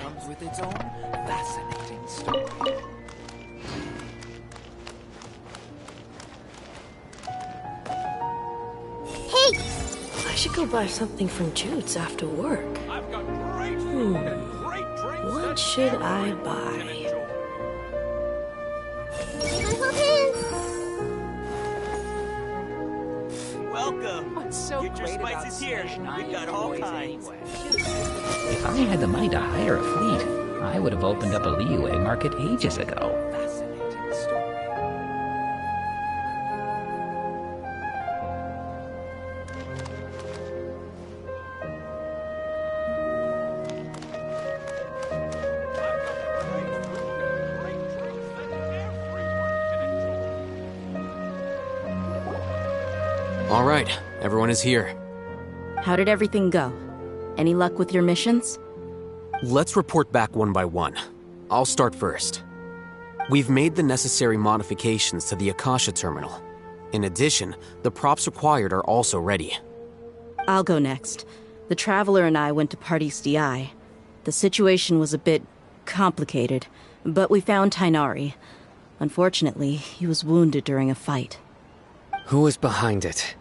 Comes with its own fascinating story. Hey! I should go buy something from Jude's after work. I've got great food and great drinks. What should I buy? Welcome. What's so Get your great about spices here. Snezhnaya We've got all toys kinds. anyway? If I had the money to hire a fleet, I would have opened up a Liyue market ages ago. Fascinating story. All right, everyone is here. How did everything go? Any luck with your missions? Let's report back one by one. I'll start first. We've made the necessary modifications to the Akasha terminal. In addition, the props required are also ready. I'll go next. The Traveler and I went to Pardis DI. The situation was a bit complicated, but we found Tighnari. Unfortunately, he was wounded during a fight. Who was behind it?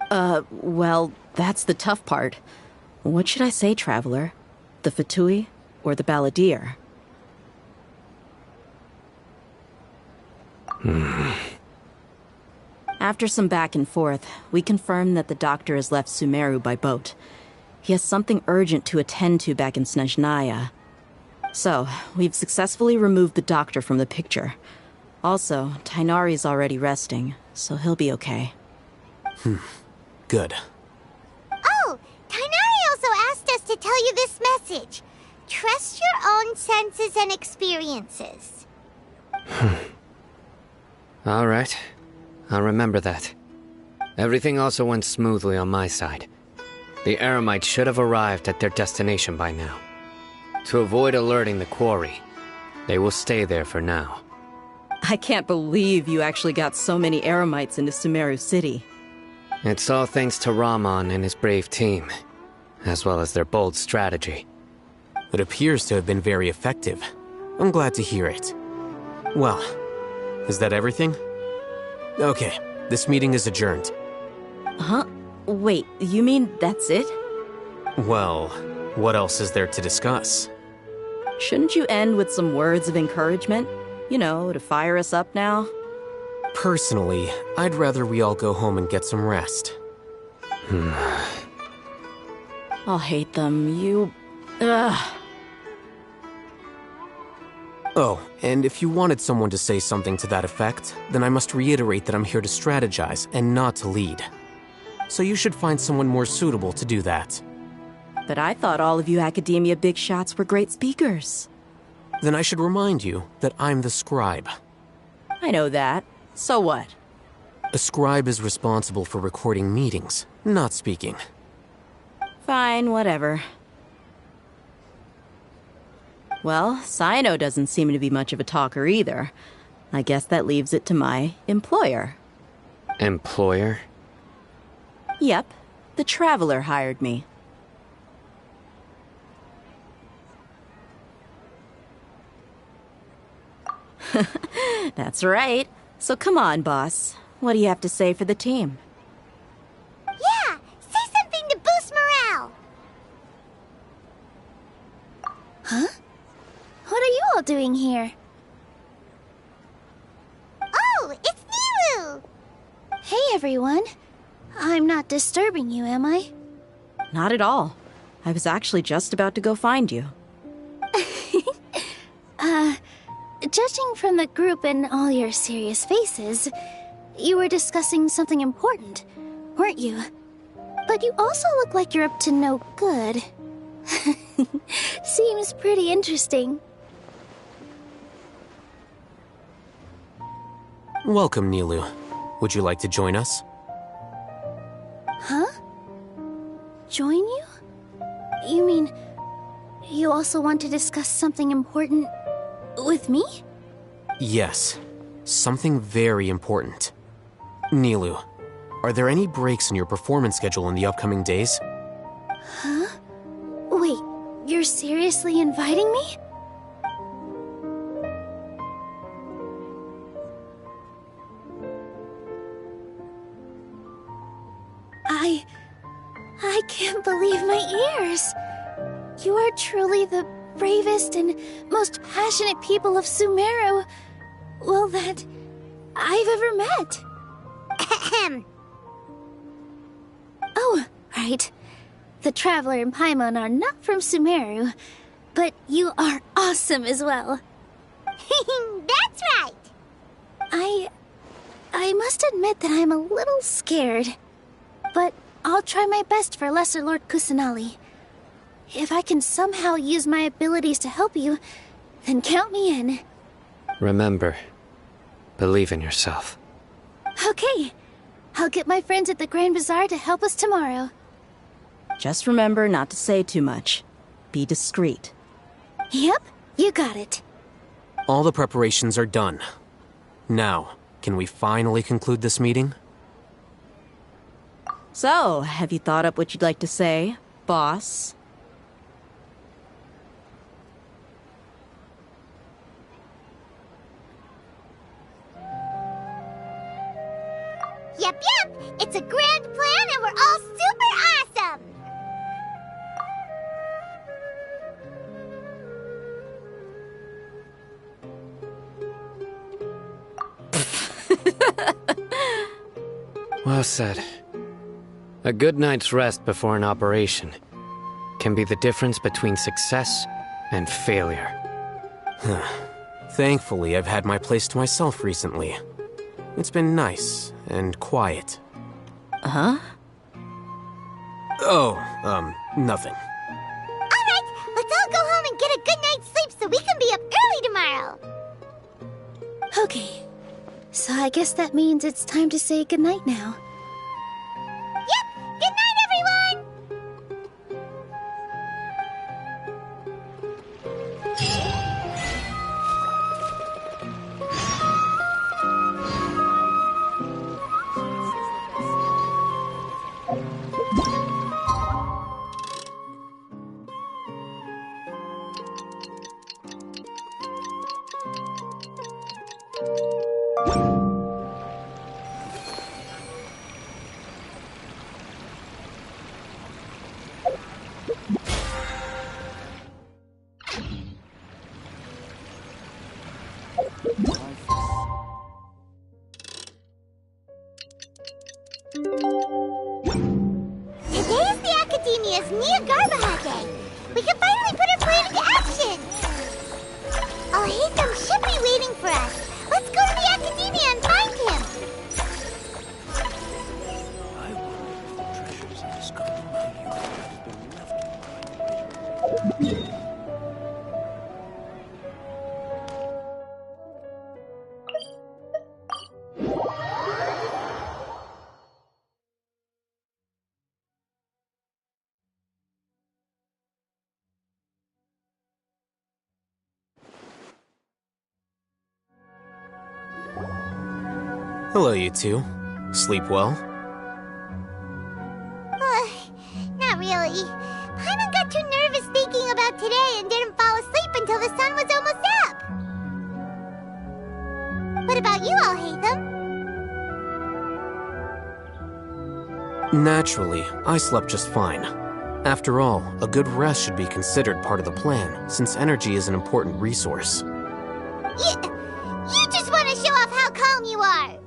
Well, that's the tough part. What should I say, Traveler? The Fatui or the Balladeer? After some back and forth, we confirmed that the doctor has left Sumeru by boat. He has something urgent to attend to back in Snezhnaya. So, we've successfully removed the doctor from the picture. Also, Tighnari's already resting, so he'll be okay. Good. Oh, Tighnari also asked us to tell you this message. Trust your own senses and experiences. All right. I'll remember that. Everything also went smoothly on my side. The Eremites should have arrived at their destination by now. To avoid alerting the quarry, they will stay there for now. I can't believe you actually got so many Eremites into Sumeru City. It's all thanks to Rahman and his brave team, as well as their bold strategy. It appears to have been very effective. I'm glad to hear it. Well, is that everything? Okay, this meeting is adjourned. Huh? Wait, you mean that's it? Well, what else is there to discuss? Shouldn't you end with some words of encouragement? You know, to fire us up now? Personally, I'd rather we all go home and get some rest. I'll hate them. Ugh. Oh, and if you wanted someone to say something to that effect, then I must reiterate that I'm here to strategize and not to lead. So you should find someone more suitable to do that. But I thought all of you Academia big shots were great speakers. Then I should remind you that I'm the scribe. I know that. So what? A scribe is responsible for recording meetings, not speaking. Fine, whatever. Well, Cyno doesn't seem to be much of a talker either. I guess that leaves it to my employer. Employer? Yep, the Traveler hired me. That's right. So come on, boss. What do you have to say for the team? Yeah, say something to boost morale. Huh? What are you all doing here? Oh, it's Nilu! Hey, everyone. I'm not disturbing you, am I? Not at all. I was actually just about to go find you. Judging from the group and all your serious faces, you were discussing something important, weren't you? But you also look like you're up to no good. Seems pretty interesting. Welcome, Nilu. Would you like to join us? Huh? Join you? You mean, you also want to discuss something important with me? Yes. Something very important. Nilu, are there any breaks in your performance schedule in the upcoming days? Huh? Wait, you're seriously inviting me? I can't believe my ears. You are truly the bravest and most passionate people of Sumeru, well, that I've ever met. Ahem. Oh, right. The Traveler and Paimon are not from Sumeru, but you are awesome as well. That's right. I must admit that I'm a little scared, but I'll try my best for Lesser Lord Kusanali. If I can somehow use my abilities to help you, then count me in. Remember, believe in yourself. Okay, I'll get my friends at the Grand Bazaar to help us tomorrow. Just remember not to say too much. Be discreet. Yep, you got it. All the preparations are done. Now, can we finally conclude this meeting? So, have you thought up what you'd like to say, boss? Yep. It's a grand plan and we're all super awesome. Well said. A good night's rest before an operation can be the difference between success and failure. Thankfully, I've had my place to myself recently. It's been nice and quiet. Huh? Oh, nothing. All right, let's all go home and get a good night's sleep so we can be up early tomorrow. Okay, so I guess that means it's time to say goodnight now. Yep, good night, everyone. Today's the Academia's Nia Garbaha Day. We can finally put our plan into action. Oh, Haytham should be waiting for us. Let's go to the Academia and find him. I wonder if the treasures in this colony have been left behind. Hello, you two. Sleep well? Not really. Paimon got too nervous thinking about today and didn't fall asleep until the sun was almost up. Alhaitham. Naturally, I slept just fine. After all, a good rest should be considered part of the plan, since energy is an important resource. You just want to show off how calm you are.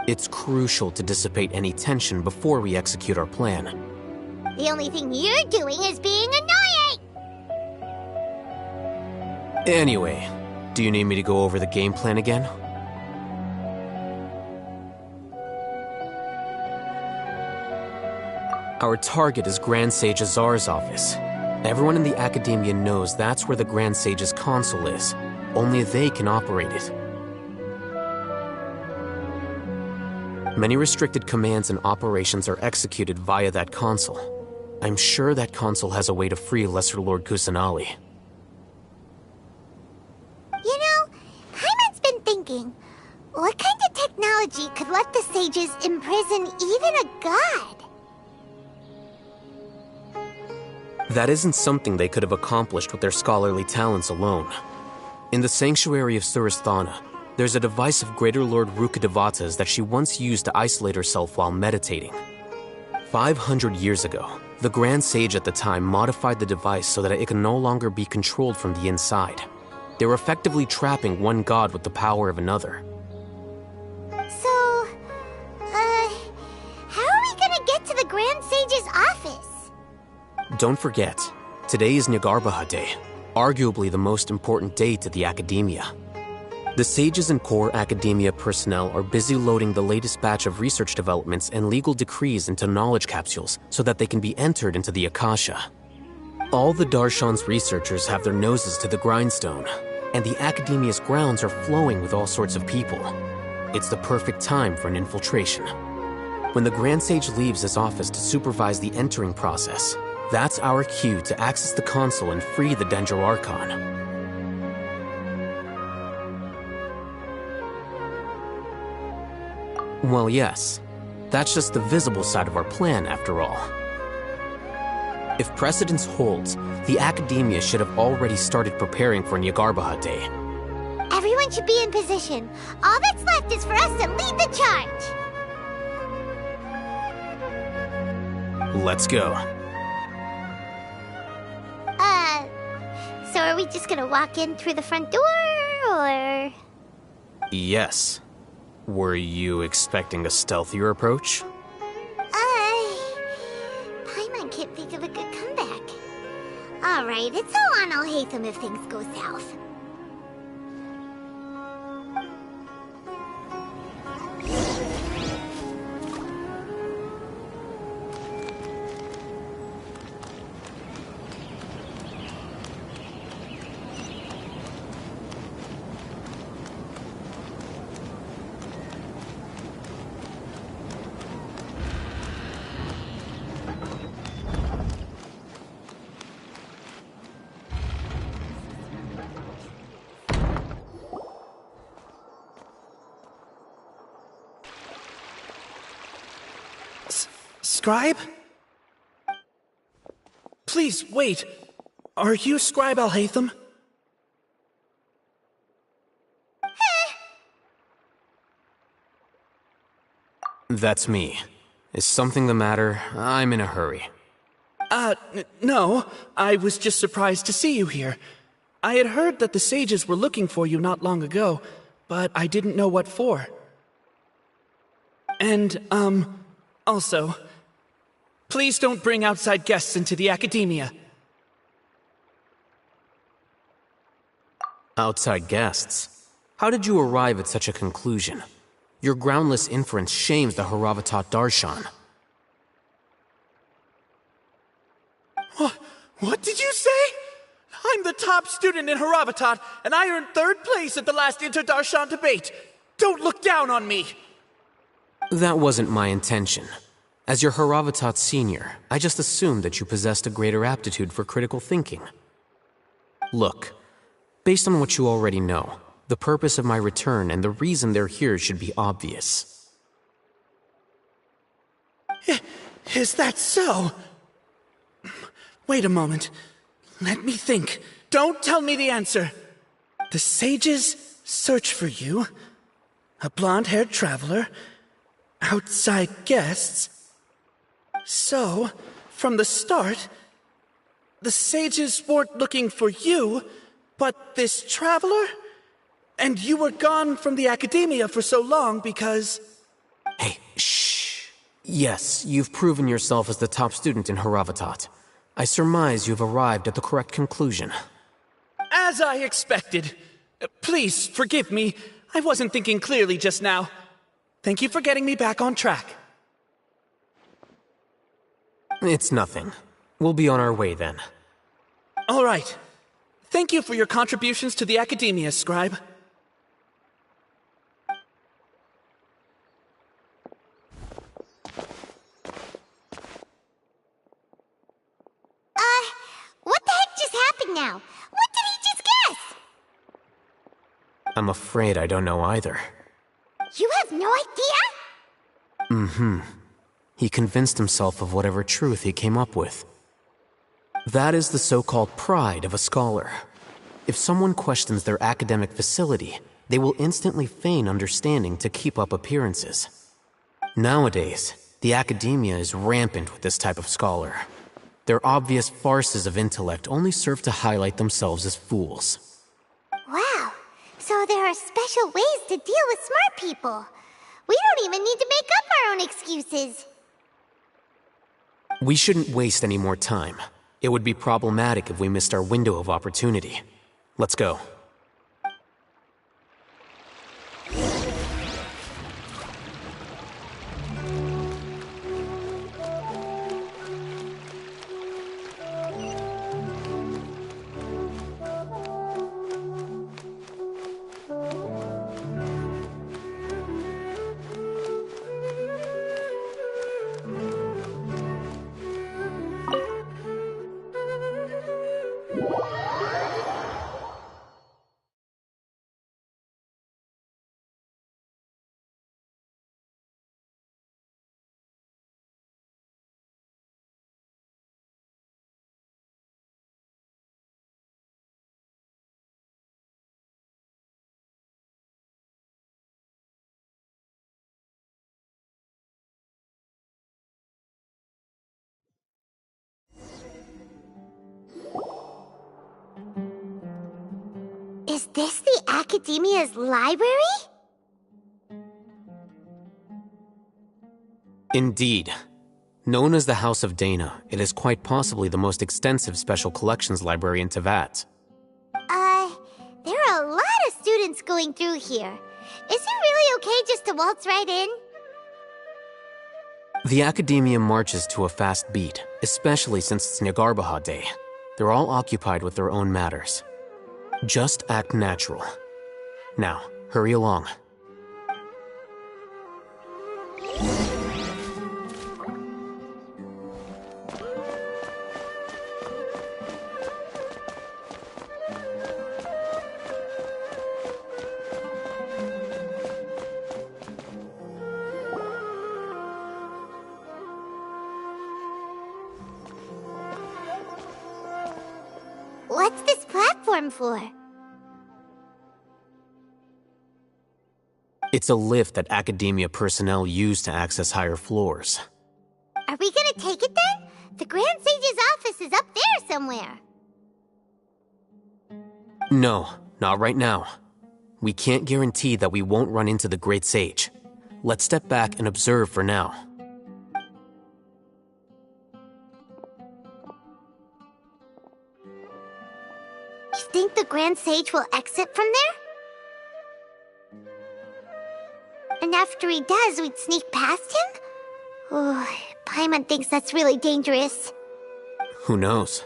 It's crucial to dissipate any tension before we execute our plan. The only thing you're doing is being annoying. Anyway, do you need me to go over the game plan again? Our target is Grand Sage Azar's office. Everyone in the Academia knows that's where the Grand Sage's console is. Only they can operate it. Many restricted commands and operations are executed via that console. I'm sure that console has a way to free Lesser Lord Kusanali. You know, Paimon's been thinking, what kind of technology could let the sages imprison even a god? That isn't something they could have accomplished with their scholarly talents alone. In the Sanctuary of Surasthana, there's a device of Greater Lord Rukkhadevata's that she once used to isolate herself while meditating. 500 years ago, the Grand Sage at the time modified the device so that it can no longer be controlled from the inside. They were effectively trapping one god with the power of another. So, how are we gonna get to the Grand Sage's office? Don't forget, today is Nyargarbaha Day, arguably the most important day to the Academia. The sages and core Academia personnel are busy loading the latest batch of research developments and legal decrees into knowledge capsules so that they can be entered into the Akasha. All the Darshan's researchers have their noses to the grindstone, and the Academia's grounds are flowing with all sorts of people. It's the perfect time for an infiltration. When the Grand Sage leaves his office to supervise the entering process, that's our cue to access the console and free the Dendro Archon. Well, yes. That's just the visible side of our plan, after all. If precedence holds, the Academia should have already started preparing for Nyargarbaha Day. Everyone should be in position. All that's left is for us to lead the charge. Let's go. So are we just gonna walk in through the front door, or...? Yes. Were you expecting a stealthier approach? Paimon can't think of a good comeback. Alright, it's all on Alhaitham if things go south. Scribe? Please, wait. Are you Scribe Alhaitham? That's me. Is something the matter? I'm in a hurry. No. I was just surprised to see you here. I had heard that the sages were looking for you not long ago, but I didn't know what for. And, also, please don't bring outside guests into the Academia. Outside guests? How did you arrive at such a conclusion? Your groundless inference shames the Haravatat Darshan. What did you say? I'm the top student in Haravatat, and I earned 3rd place at the last Inter-Darshan debate. Don't look down on me! That wasn't my intention. As your Haravatat senior, I just assumed that you possessed a greater aptitude for critical thinking. Look, based on what you already know, the purpose of my return and the reason they're here should be obvious. Is that so? Wait a moment. Let me think. Don't tell me the answer. The sages search for you? A blonde-haired traveler? Outside guests? So, from the start, the sages weren't looking for you, but this traveler? And you were gone from the academia for so long because... Hey, shh. Yes, you've proven yourself as the top student in Haravatat. I surmise you've arrived at the correct conclusion. As I expected. Please, forgive me. I wasn't thinking clearly just now. Thank you for getting me back on track. It's nothing. We'll be on our way then. All right. Thank you for your contributions to the academia, Scribe. What the heck just happened now? What did he just guess? I'm afraid I don't know either. You have no idea? He convinced himself of whatever truth he came up with. That is the so-called pride of a scholar. If someone questions their academic facility, they will instantly feign understanding to keep up appearances. Nowadays, the academia is rampant with this type of scholar. Their obvious farces of intellect only serve to highlight themselves as fools. Wow. So there are special ways to deal with smart people. We don't even need to make up our own excuses. We shouldn't waste any more time. It would be problematic if we missed our window of opportunity. Let's go. Is this the Academia's library? Indeed. Known as the House of Dana, it is quite possibly the most extensive special collections library in Teyvat. There are a lot of students going through here. Is it really okay just to waltz right in? The Academia marches to a fast beat, especially since it's Nyargarbaha Day. They're all occupied with their own matters. Just act natural. Now, hurry along. What's this platform for? It's a lift that Academia personnel use to access higher floors. Are we gonna take it then? The Grand Sage's office is up there somewhere. No, not right now. We can't guarantee that we won't run into the Great Sage. Let's step back and observe for now. You think the Grand Sage will exit from there? And after he does, we'd sneak past him? Oh, Paimon thinks that's really dangerous. Who knows?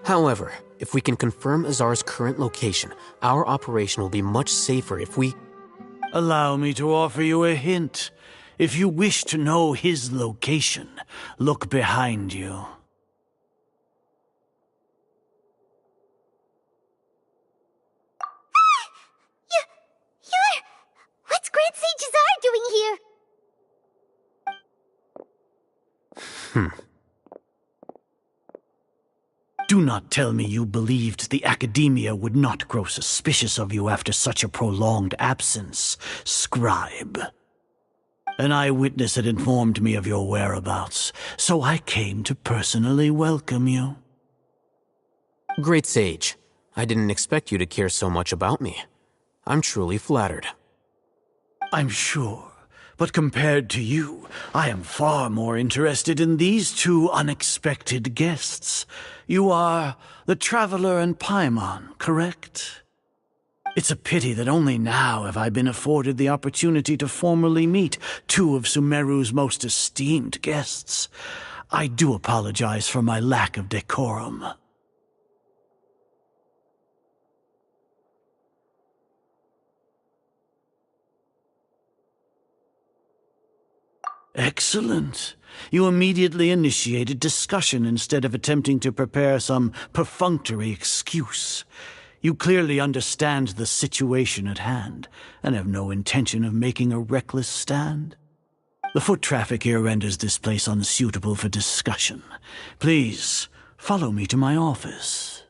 However, if we can confirm Azar's current location, our operation will be much safer if we... Allow me to offer you a hint. If you wish to know his location, look behind you. What's Grand Sage Azar doing here? Do not tell me you believed the Academia would not grow suspicious of you after such a prolonged absence, scribe. An eyewitness had informed me of your whereabouts, so I came to personally welcome you. Great Sage, I didn't expect you to care so much about me. I'm truly flattered. I'm sure, but compared to you, I am far more interested in these two unexpected guests. You are the Traveler and Paimon, correct? It's a pity that only now have I been afforded the opportunity to formally meet two of Sumeru's most esteemed guests. I do apologize for my lack of decorum. Excellent. You immediately initiated discussion instead of attempting to prepare some perfunctory excuse. You clearly understand the situation at hand, and have no intention of making a reckless stand. The foot traffic here renders this place unsuitable for discussion. Please, follow me to my office.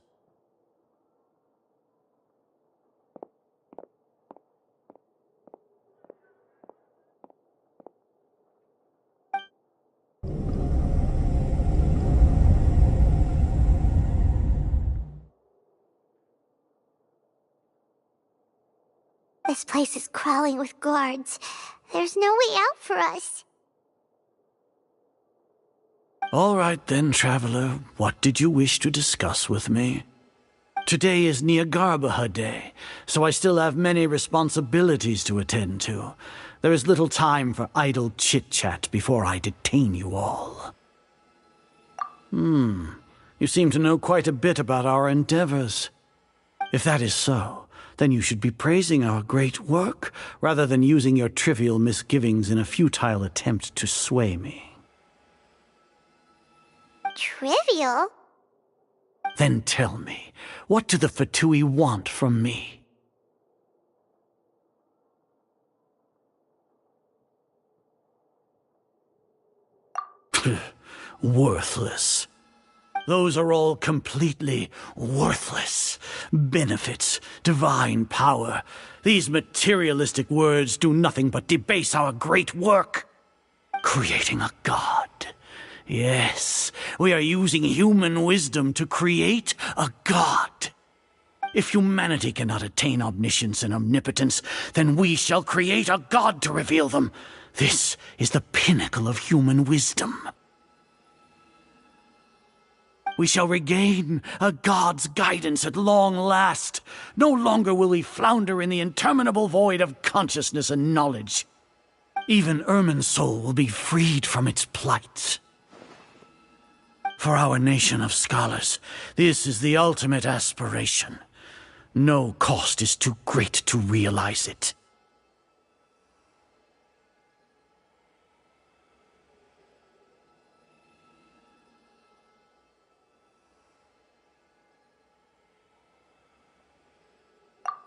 This place is crawling with guards. There's no way out for us. All right then, Traveler. What did you wish to discuss with me? Today is Neagarbaha Day, so I still have many responsibilities to attend to. There is little time for idle chit-chat before I detain you all. You seem to know quite a bit about our endeavors. If that is so, then you should be praising our great work, rather than using your trivial misgivings in a futile attempt to sway me. Trivial? Then tell me, what do the Fatui want from me? Worthless. Those are all completely worthless. Benefits, divine power. These materialistic words do nothing but debase our great work. Creating a god. Yes, we are using human wisdom to create a god. If humanity cannot attain omniscience and omnipotence, then we shall create a god to reveal them. This is the pinnacle of human wisdom. We shall regain a god's guidance at long last. No longer will we flounder in the interminable void of consciousness and knowledge. Even Irminsul will be freed from its plight. For our nation of scholars, this is the ultimate aspiration. No cost is too great to realize it.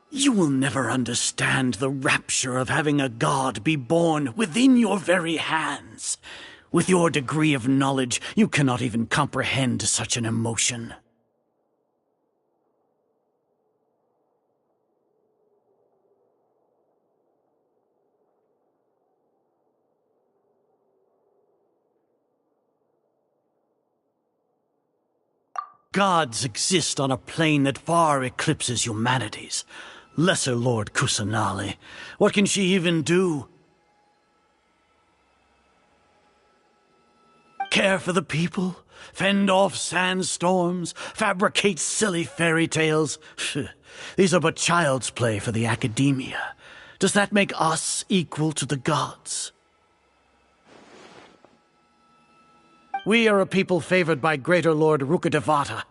You will never understand the rapture of having a god be born within your very hands. With your degree of knowledge, you cannot even comprehend such an emotion. Gods exist on a plane that far eclipses humanity's. Lesser Lord Kusanali. What can she even do? Care for the people? Fend off sandstorms? Fabricate silly fairy tales? These are but child's play for the Academia. Does that make us equal to the gods? We are a people favored by Greater Lord Rukkhadevata.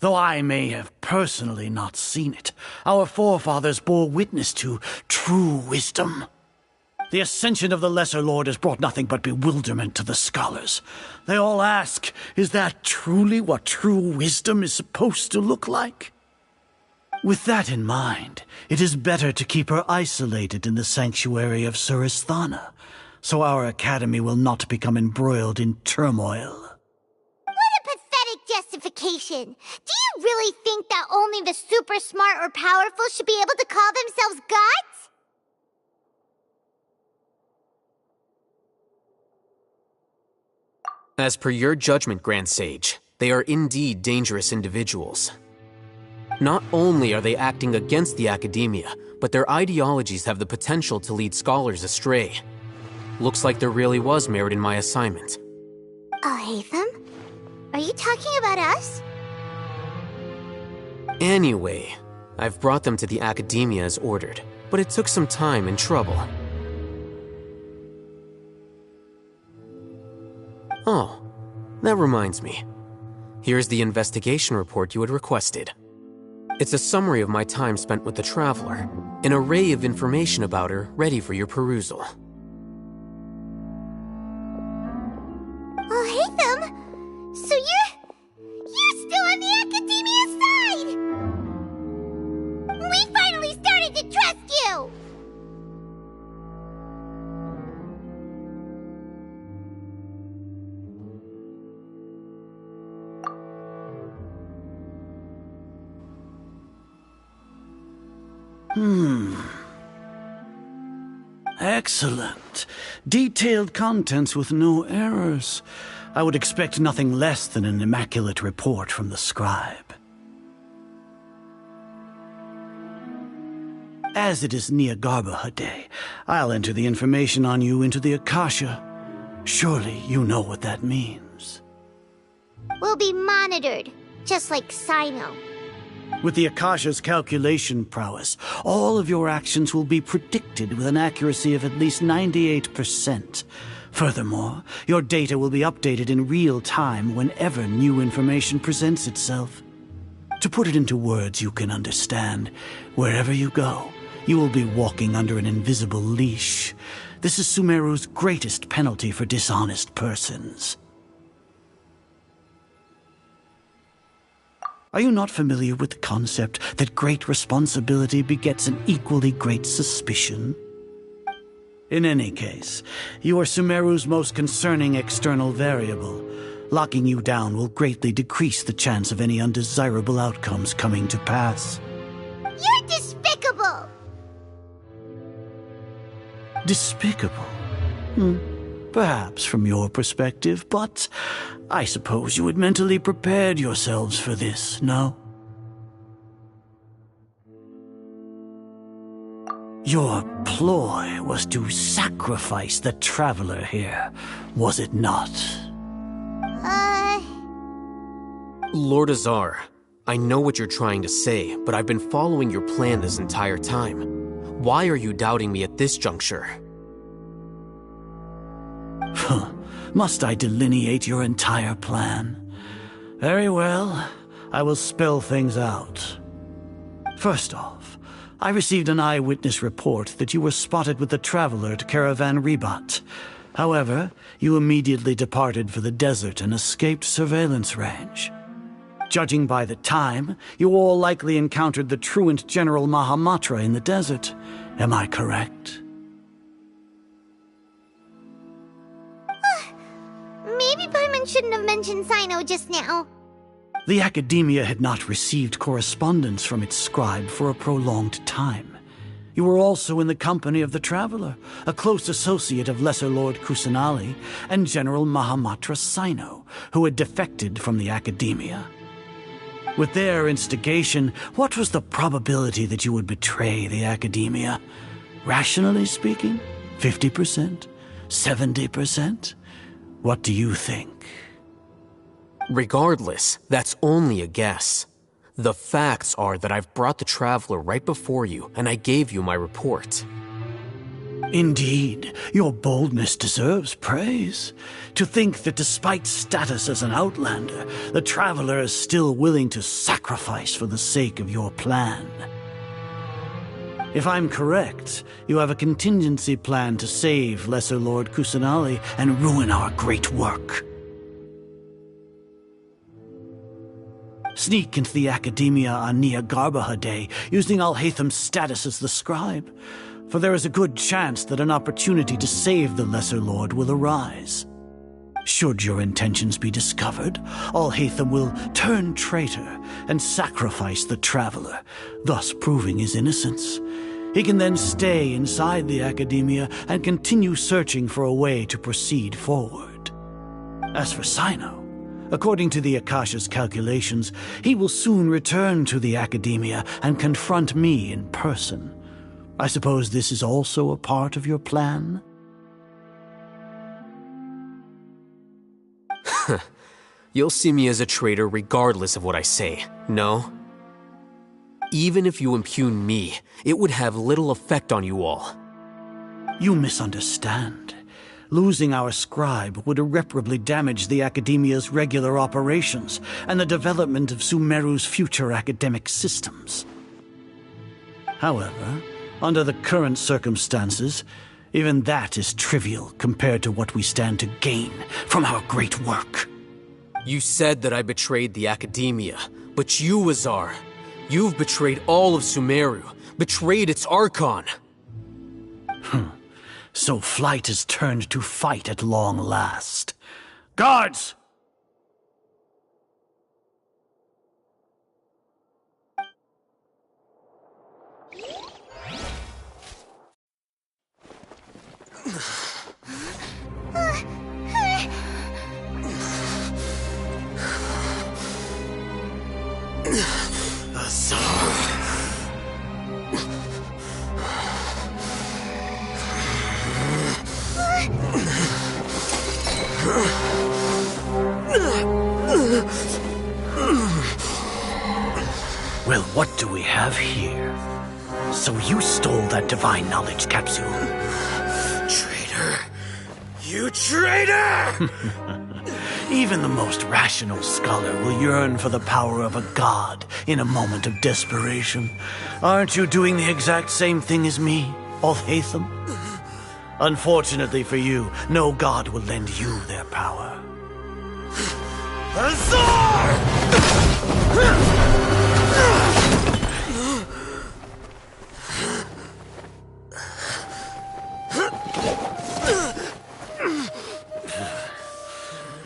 Though I may have personally not seen it, our forefathers bore witness to true wisdom. The ascension of the Lesser Lord has brought nothing but bewilderment to the scholars. They all ask, is that truly what true wisdom is supposed to look like? With that in mind, it is better to keep her isolated in the sanctuary of Suristhana, so our academy will not become embroiled in turmoil. What a pathetic justification justification. Do you really think that only the super smart or powerful should be able to call themselves gods? As per your judgment, Grand Sage, they are indeed dangerous individuals. Not only are they acting against the academia, but their ideologies have the potential to lead scholars astray. Looks like there really was merit in my assignment. Alhaitham? Are you talking about us? Anyway, I've brought them to the academia as ordered, but it took some time and trouble. Oh, that reminds me. Here's the investigation report you had requested. It's a summary of my time spent with the Traveler, an array of information about her ready for your perusal. Alhaitham? So you're still on the Academia side! We finally started to trust you! Excellent. Detailed contents with no errors. I would expect nothing less than an immaculate report from the scribe. As it is Niagarbaha Day, I'll enter the information on you into the Akasha. Surely you know what that means. We'll be monitored, just like Sino. With the Akasha's calculation prowess, all of your actions will be predicted with an accuracy of at least 98%. Furthermore, your data will be updated in real time whenever new information presents itself. To put it into words you can understand, wherever you go, you will be walking under an invisible leash. This is Sumeru's greatest penalty for dishonest persons. Are you not familiar with the concept that great responsibility begets an equally great suspicion? In any case, you are Sumeru's most concerning external variable. Locking you down will greatly decrease the chance of any undesirable outcomes coming to pass. You're despicable! Despicable? Perhaps from your perspective, but I suppose you had mentally prepared yourselves for this, no? Your ploy was to sacrifice the Traveler here, was it not? Lord Azar, I know what you're trying to say, but I've been following your plan this entire time. Why are you doubting me at this juncture? Must I delineate your entire plan? Very well, I will spell things out. First off, I received an eyewitness report that you were spotted with the Traveler at Caravan Ribat. However, you immediately departed for the desert and escaped surveillance range. Judging by the time, you all likely encountered the truant General Mahamatra in the desert. Am I correct? Maybe Paimon shouldn't have mentioned Sino just now. The Academia had not received correspondence from its scribe for a prolonged time. You were also in the company of the Traveler, a close associate of Lesser Lord Kusanali and General Mahamatra Sino, who had defected from the Academia. With their instigation, what was the probability that you would betray the Academia? Rationally speaking, 50%? 70%? What do you think? Regardless, that's only a guess. The facts are that I've brought the Traveler right before you, and I gave you my report. Indeed, your boldness deserves praise. To think that despite status as an outlander, the Traveler is still willing to sacrifice for the sake of your plan. If I'm correct, you have a contingency plan to save Lesser Lord Kusanali and ruin our great work. Sneak into the Academia on Niagarbaha Day, using Alhaitham's status as the scribe, for there is a good chance that an opportunity to save the Lesser Lord will arise. Should your intentions be discovered, Alhaitham will turn traitor and sacrifice the traveler, thus proving his innocence. He can then stay inside the Academia and continue searching for a way to proceed forward. As for Cyno, according to the Akasha's calculations, he will soon return to the Academia and confront me in person. I suppose this is also a part of your plan? You'll see me as a traitor regardless of what I say, no? Even if you impugn me, it would have little effect on you all. You misunderstand. Losing our scribe would irreparably damage the Academia's regular operations and the development of Sumeru's future academic systems. However, under the current circumstances, even that is trivial compared to what we stand to gain from our great work. You said that I betrayed the Academia, but you, Azar, you've betrayed all of Sumeru, betrayed its Archon. So flight has turned to fight at long last. Guards! Well, what do we have here? So you stole that divine knowledge capsule. Traitor! You traitor! Even the most rational scholar will yearn for the power of a god in a moment of desperation. Aren't you doing the exact same thing as me, Alhaitham? Unfortunately for you, no god will lend you their power. Azar!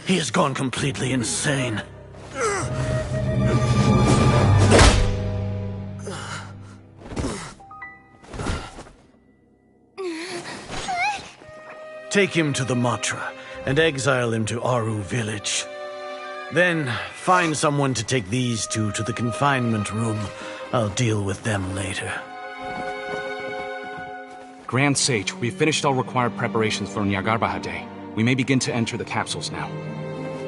He has gone completely insane. Take him to the Matra and exile him to Aru village. Then find someone to take these two to the confinement room. I'll deal with them later. Grand Sage, we've finished all required preparations for Nyargarbaha Day. We may begin to enter the capsules now.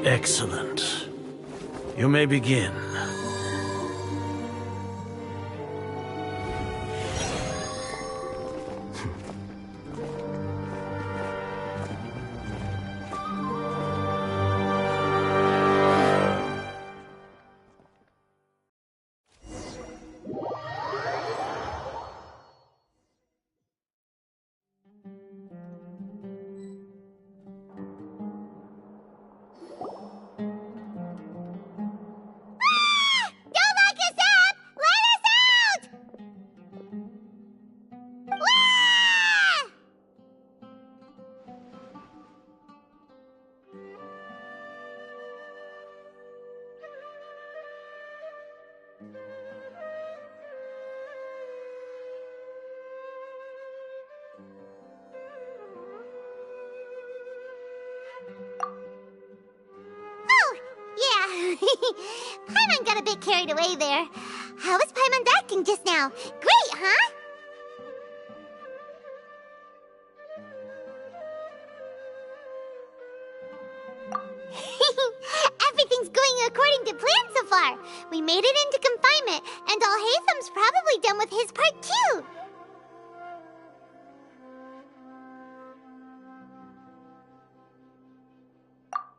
Excellent. You may begin. Paimon got a bit carried away there. How was Paimon acting just now? Great, huh? Everything's going according to plan so far. We made it into confinement, and Alhaitham's probably done with his part too.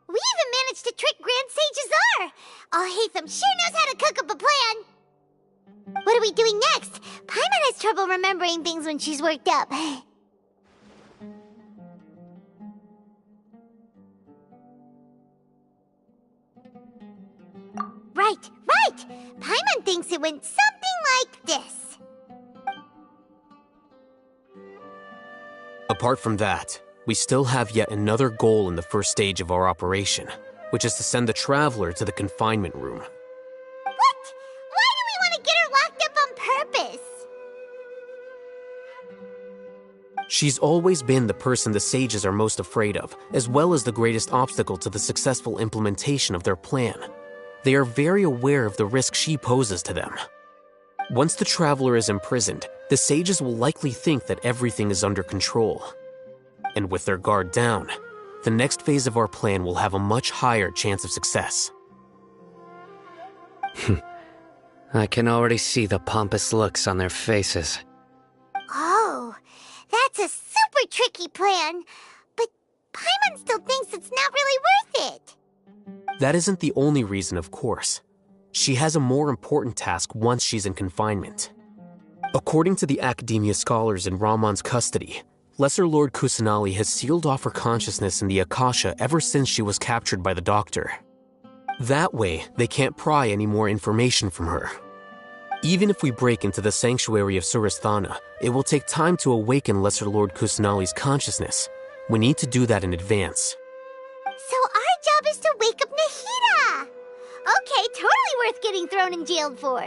We even managed to trick Grand Sage Azar! Alhaitham sure knows how to cook up a plan! What are we doing next? Paimon has trouble remembering things when she's worked up. Right! Paimon thinks it went something like this. Apart from that, we still have yet another goal in the first stage of our operation, which is to send the Traveler to the confinement room. What? Why do we want to get her locked up on purpose? She's always been the person the sages are most afraid of, as well as the greatest obstacle to the successful implementation of their plan. They are very aware of the risk she poses to them. Once the Traveler is imprisoned, the sages will likely think that everything is under control. And with their guard down, the next phase of our plan will have a much higher chance of success. I can already see the pompous looks on their faces. Oh, that's a super tricky plan. But Paimon still thinks it's not really worth it. That isn't the only reason, of course. She has a more important task once she's in confinement. According to the Academia scholars in Ramon's custody, Lesser Lord Kusanali has sealed off her consciousness in the Akasha ever since she was captured by the Doctor. That way, they can't pry any more information from her. Even if we break into the sanctuary of Surasthana, it will take time to awaken Lesser Lord Kusanali's consciousness. We need to do that in advance. So our job is to wake up Nahida! Okay, totally worth getting thrown in jail for.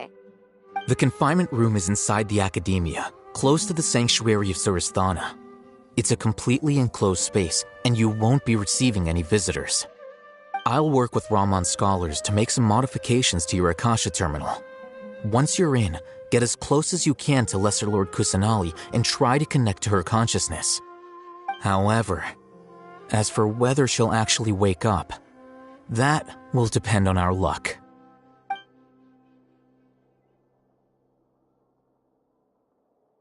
The confinement room is inside the Academia, close to the sanctuary of Surasthana. It's a completely enclosed space, and you won't be receiving any visitors. I'll work with Ramon's scholars to make some modifications to your Akasha terminal. Once you're in, get as close as you can to Lesser Lord Kusanali and try to connect to her consciousness. However, as for whether she'll actually wake up, that will depend on our luck.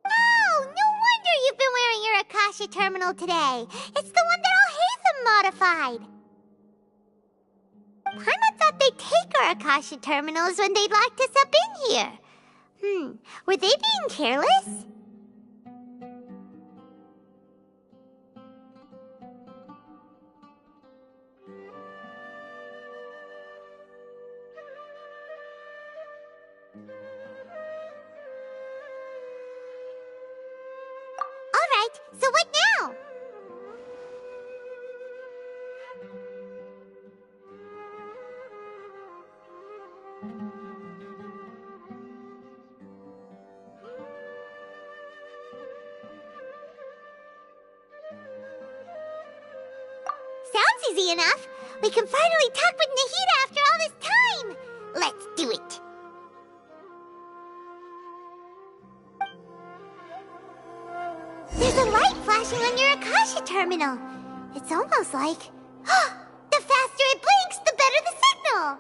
Oh, no wonder you've been wearing your Akasha terminal today. It's the one that Alhaitham modified. Paimon thought they'd take our Akasha terminals when they locked us up in here. Were they being careless? Alright, so what now? Sounds easy enough. We can finally talk with Nahida after all this time. Let's do it. There's a light flashing on your Akasha terminal. It's almost like... the faster it blinks, the better the signal.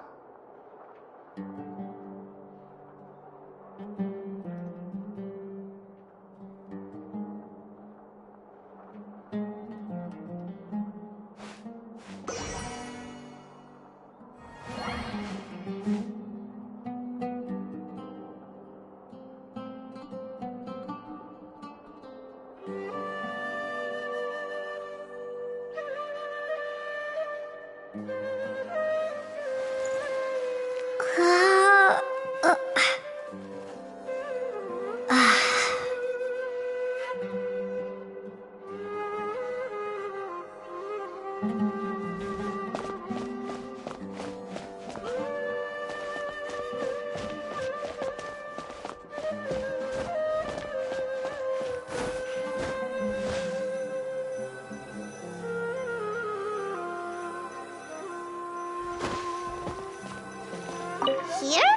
Here?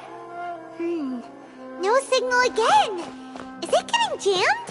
No signal again. Is it getting jammed?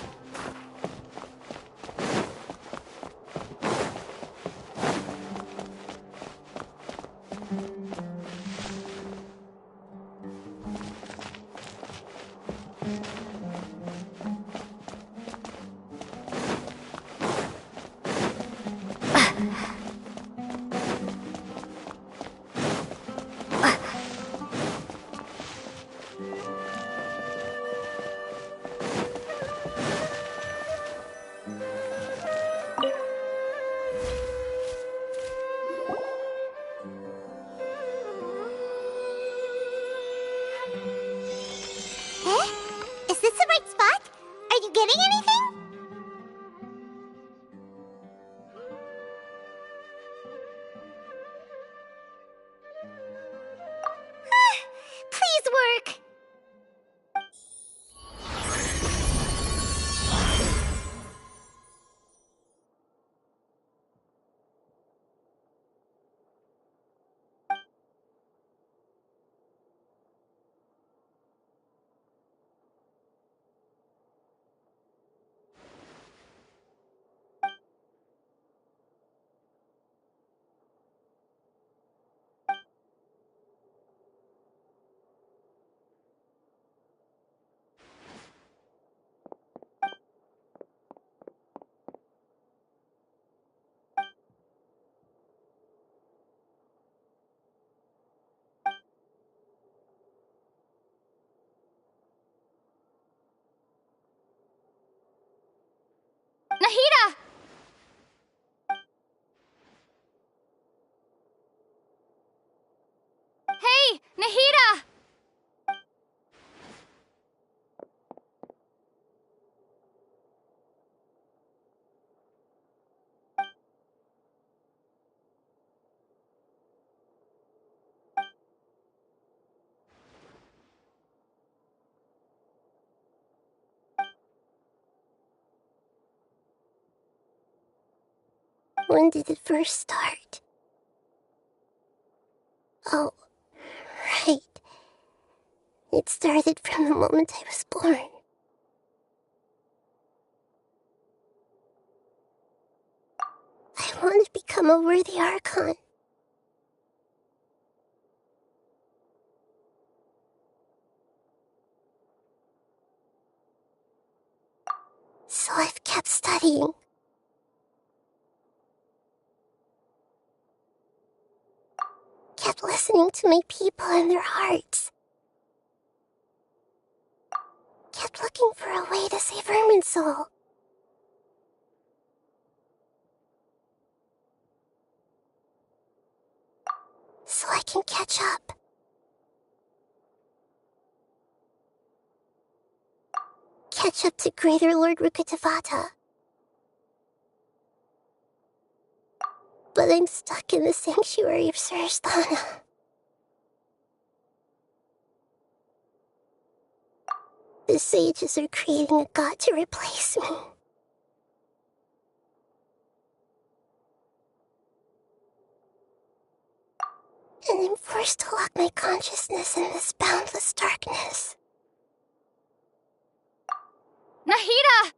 Nahida! Hey, Nahida! When did it first start? Oh, right. It started from the moment I was born. I want to become a worthy Archon. So I've kept studying. Kept listening to my people and their hearts. Kept looking for a way to save Irminsul. So I can catch up. Catch up to Greater Lord Rukkhadevata. But I'm stuck in the sanctuary of Surasthana. The sages are creating a god to replace me. And I'm forced to lock my consciousness in this boundless darkness. Nahida!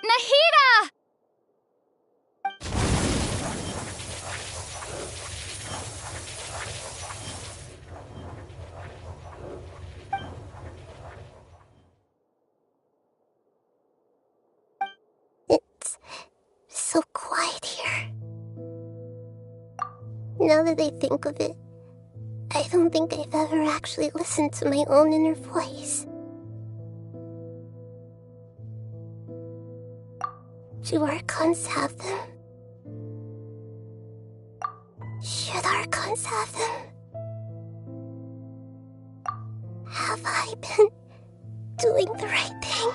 Nahida! It's so quiet here. Now that I think of it, I don't think I've ever actually listened to my own inner voice. Do Archons have them? Should Archons have them? Have I been doing the right thing?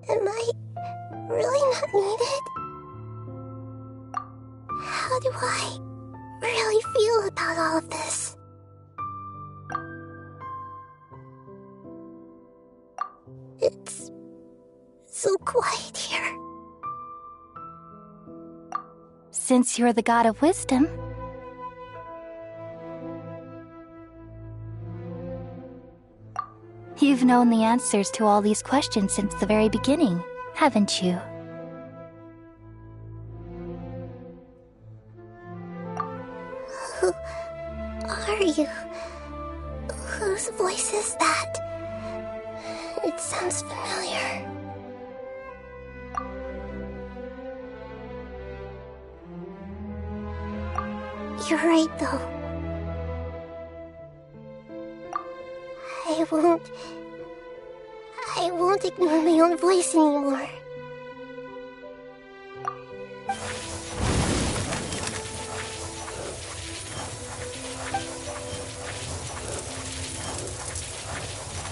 Am I really not needed? How do I really feel about all of this? It's so quiet here. Since you're the god of wisdom, you've known the answers to all these questions since the very beginning, haven't you? Who are you? Whose voice is that? It sounds familiar. You're right, though. I won't ignore my own voice anymore.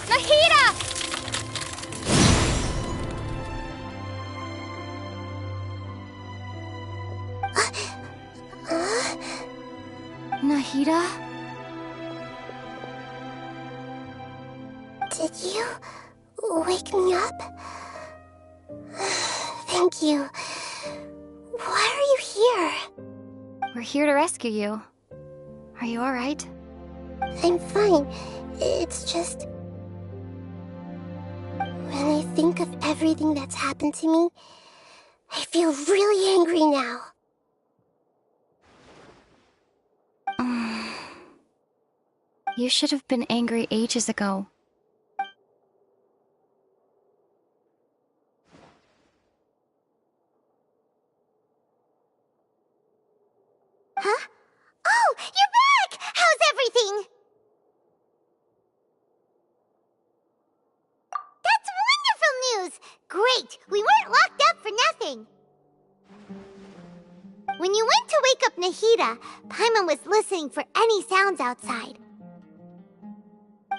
Nahida! Nahida? Did you wake me up? Thank you. Why are you here? We're here to rescue you. Are you alright? I'm fine. It's just... when I think of everything that's happened to me, I feel really angry now. You should have been angry ages ago. Huh? Oh, you're back! How's everything? That's wonderful news! Great! We weren't locked up for nothing! When you went to wake up Nahida, Paimon was listening for any sounds outside.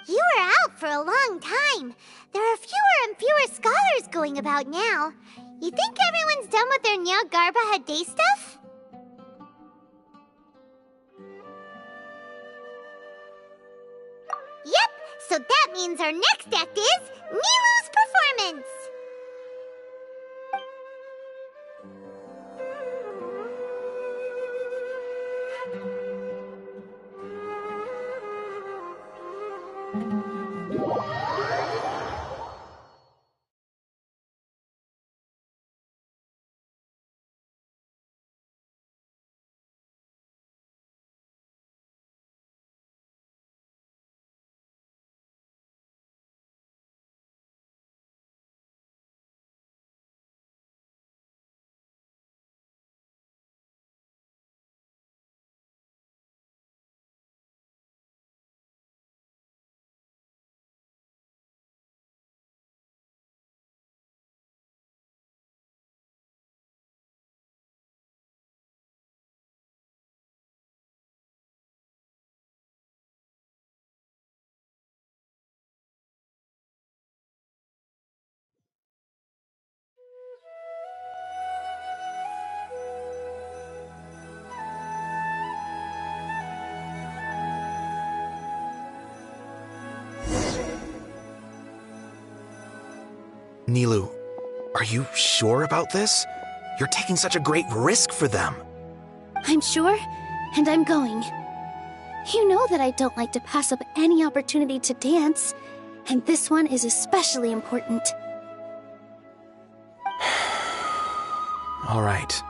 You were out for a long time. There are fewer and fewer scholars going about now. You think everyone's done with their Nyargarbaha Day stuff? Yep, so that means our next act is Nilou's performance! Nilou, are you sure about this? You're taking such a great risk for them. I'm sure, and I'm going. You know that I don't like to pass up any opportunity to dance, and this one is especially important. All right.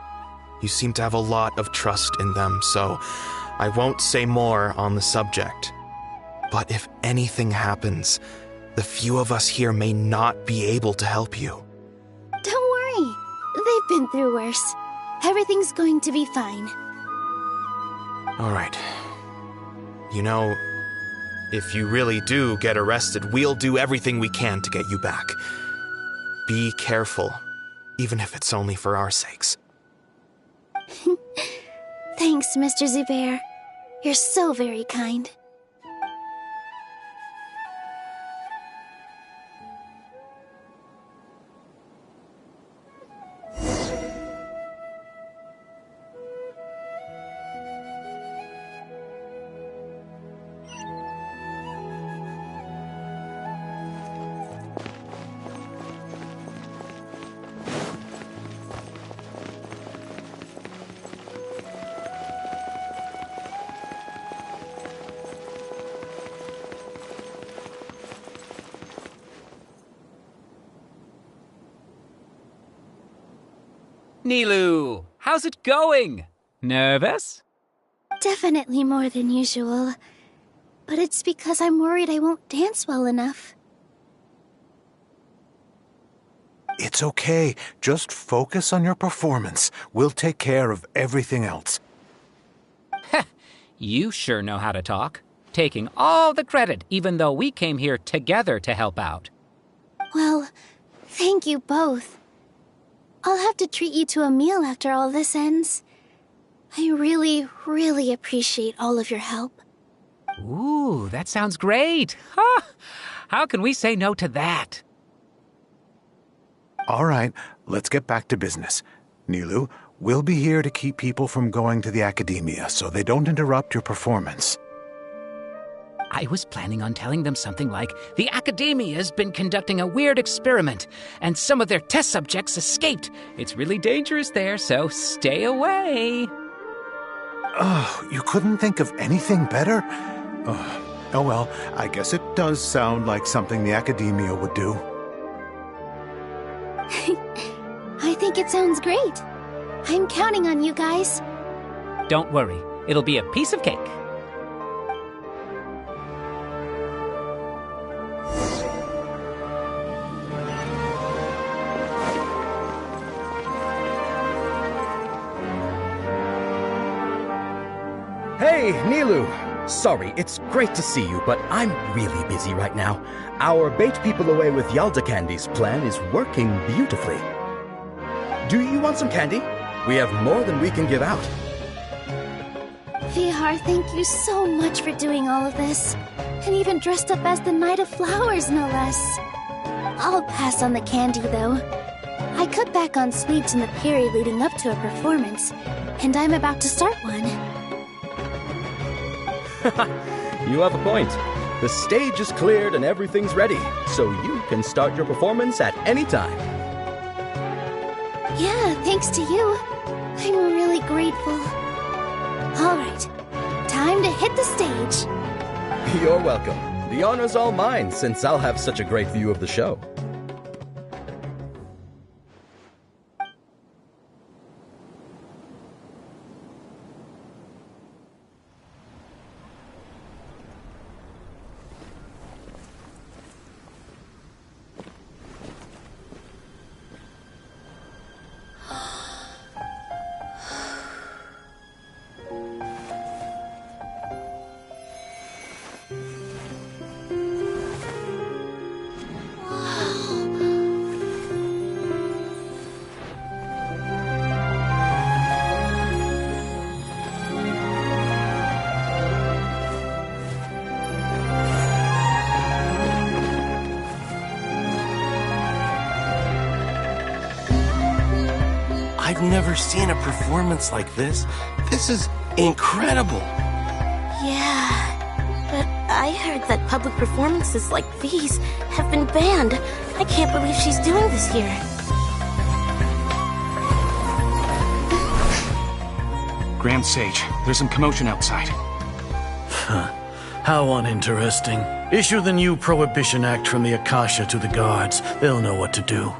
You seem to have a lot of trust in them, so I won't say more on the subject. But if anything happens, the few of us here may not be able to help you. Don't worry. They've been through worse. Everything's going to be fine. All right. You know, if you really do get arrested, we'll do everything we can to get you back. Be careful, even if it's only for our sakes. Thanks, Mr. Zubair. You're so very kind. Nilou, how's it going? Nervous? Definitely more than usual. But it's because I'm worried I won't dance well enough. It's okay. Just focus on your performance. We'll take care of everything else. You sure know how to talk. Taking all the credit, even though we came here together to help out. Well, thank you both. I'll have to treat you to a meal after all this ends. I really, really appreciate all of your help. Ooh, that sounds great. Huh? How can we say no to that? All right, let's get back to business. Nilou, we'll be here to keep people from going to the academia so they don't interrupt your performance. I was planning on telling them something like, the Academia's been conducting a weird experiment, and some of their test subjects escaped. It's really dangerous there, so stay away. Oh, you couldn't think of anything better? Oh well, I guess it does sound like something the Academia would do. I think it sounds great. I'm counting on you guys. Don't worry, it'll be a piece of cake. Hey, Nilu! Sorry, it's great to see you, but I'm really busy right now. Our Bait People Away with Yalda Candies plan is working beautifully. Do you want some candy? We have more than we can give out. Vihar, thank you so much for doing all of this. And even dressed up as the Knight of Flowers, no less. I'll pass on the candy, though. I cut back on sweets in the period leading up to a performance, and I'm about to start one. You have a point. The stage is cleared and everything's ready, so you can start your performance at any time. Yeah, thanks to you. I'm really grateful. All right, time to hit the stage. You're welcome. The honor's all mine, since I'll have such a great view of the show. I've never seen a performance like this. This is incredible. Yeah, but I heard that public performances like these have been banned. I can't believe she's doing this here. Grand Sage, there's some commotion outside. How uninteresting. Issue the new Prohibition Act from the Akasha to the guards. They'll know what to do.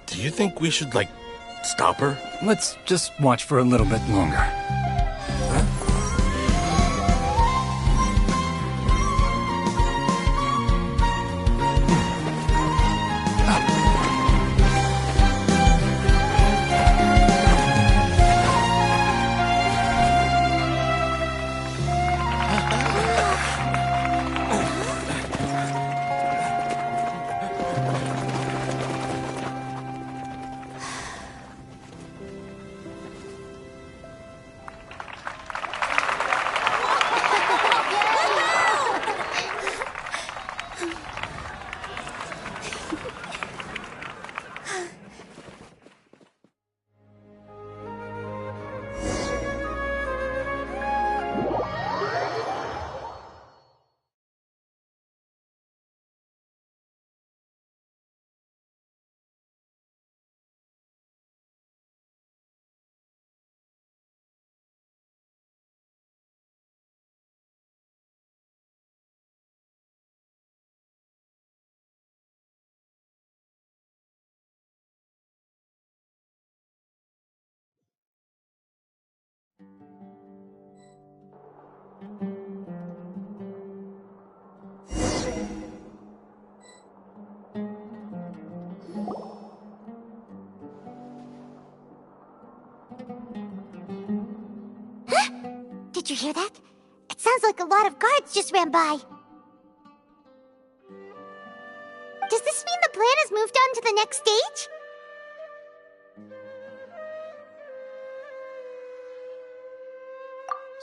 Do you think we should, stop her? Let's just watch for a little bit longer. Did you hear that? It sounds like a lot of guards just ran by. Does this mean the plan has moved on to the next stage?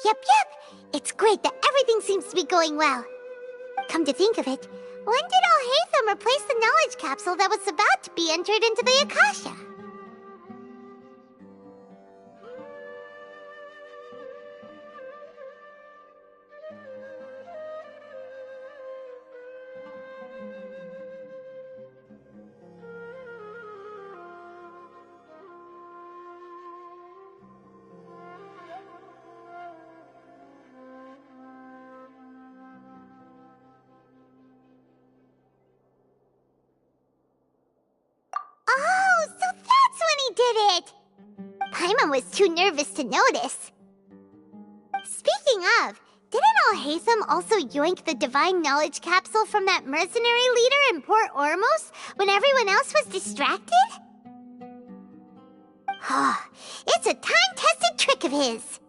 Yep. It's great that everything seems to be going well. Come to think of it, when did Alhaitham replace the knowledge capsule that was about to be entered into the Akasha? Oh, so that's when he did it! Paimon was too nervous to notice. Speaking of, didn't Alhaitham also yoink the divine knowledge capsule from that mercenary leader in Port Ormos when everyone else was distracted? Oh, it's a time-tested trick of his.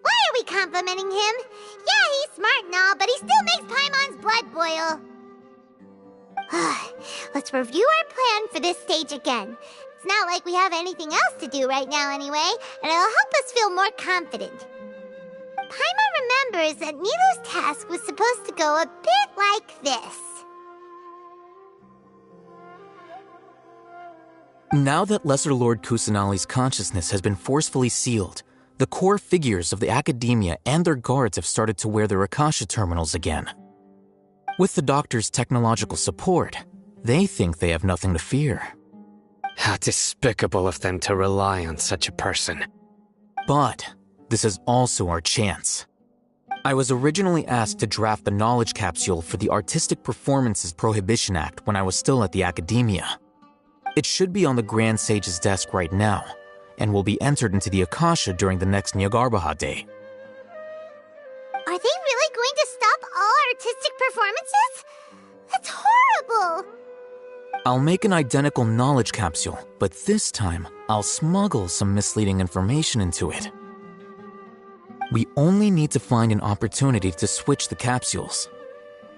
Why are we complimenting him? Yeah, he's smart and all, but he still makes Paimon's blood boil. Let's review our plan for this stage again. It's not like we have anything else to do right now anyway, and it'll help us feel more confident. Paimon remembers that Nilou's task was supposed to go a bit like this. Now that Lesser Lord Kusanali's consciousness has been forcefully sealed, the core figures of the Academia and their guards have started to wear their Akasha terminals again. With the Doctor's technological support, they think they have nothing to fear. How despicable of them to rely on such a person. But this is also our chance. I was originally asked to draft the knowledge capsule for the Artistic Performances Prohibition Act when I was still at the Academia. It should be on the Grand Sage's desk right now, and will be entered into the Akasha during the next Nyargarbaha Day. Are they really going to stop all artistic performances? That's horrible! I'll make an identical knowledge capsule, but this time, I'll smuggle some misleading information into it. We only need to find an opportunity to switch the capsules.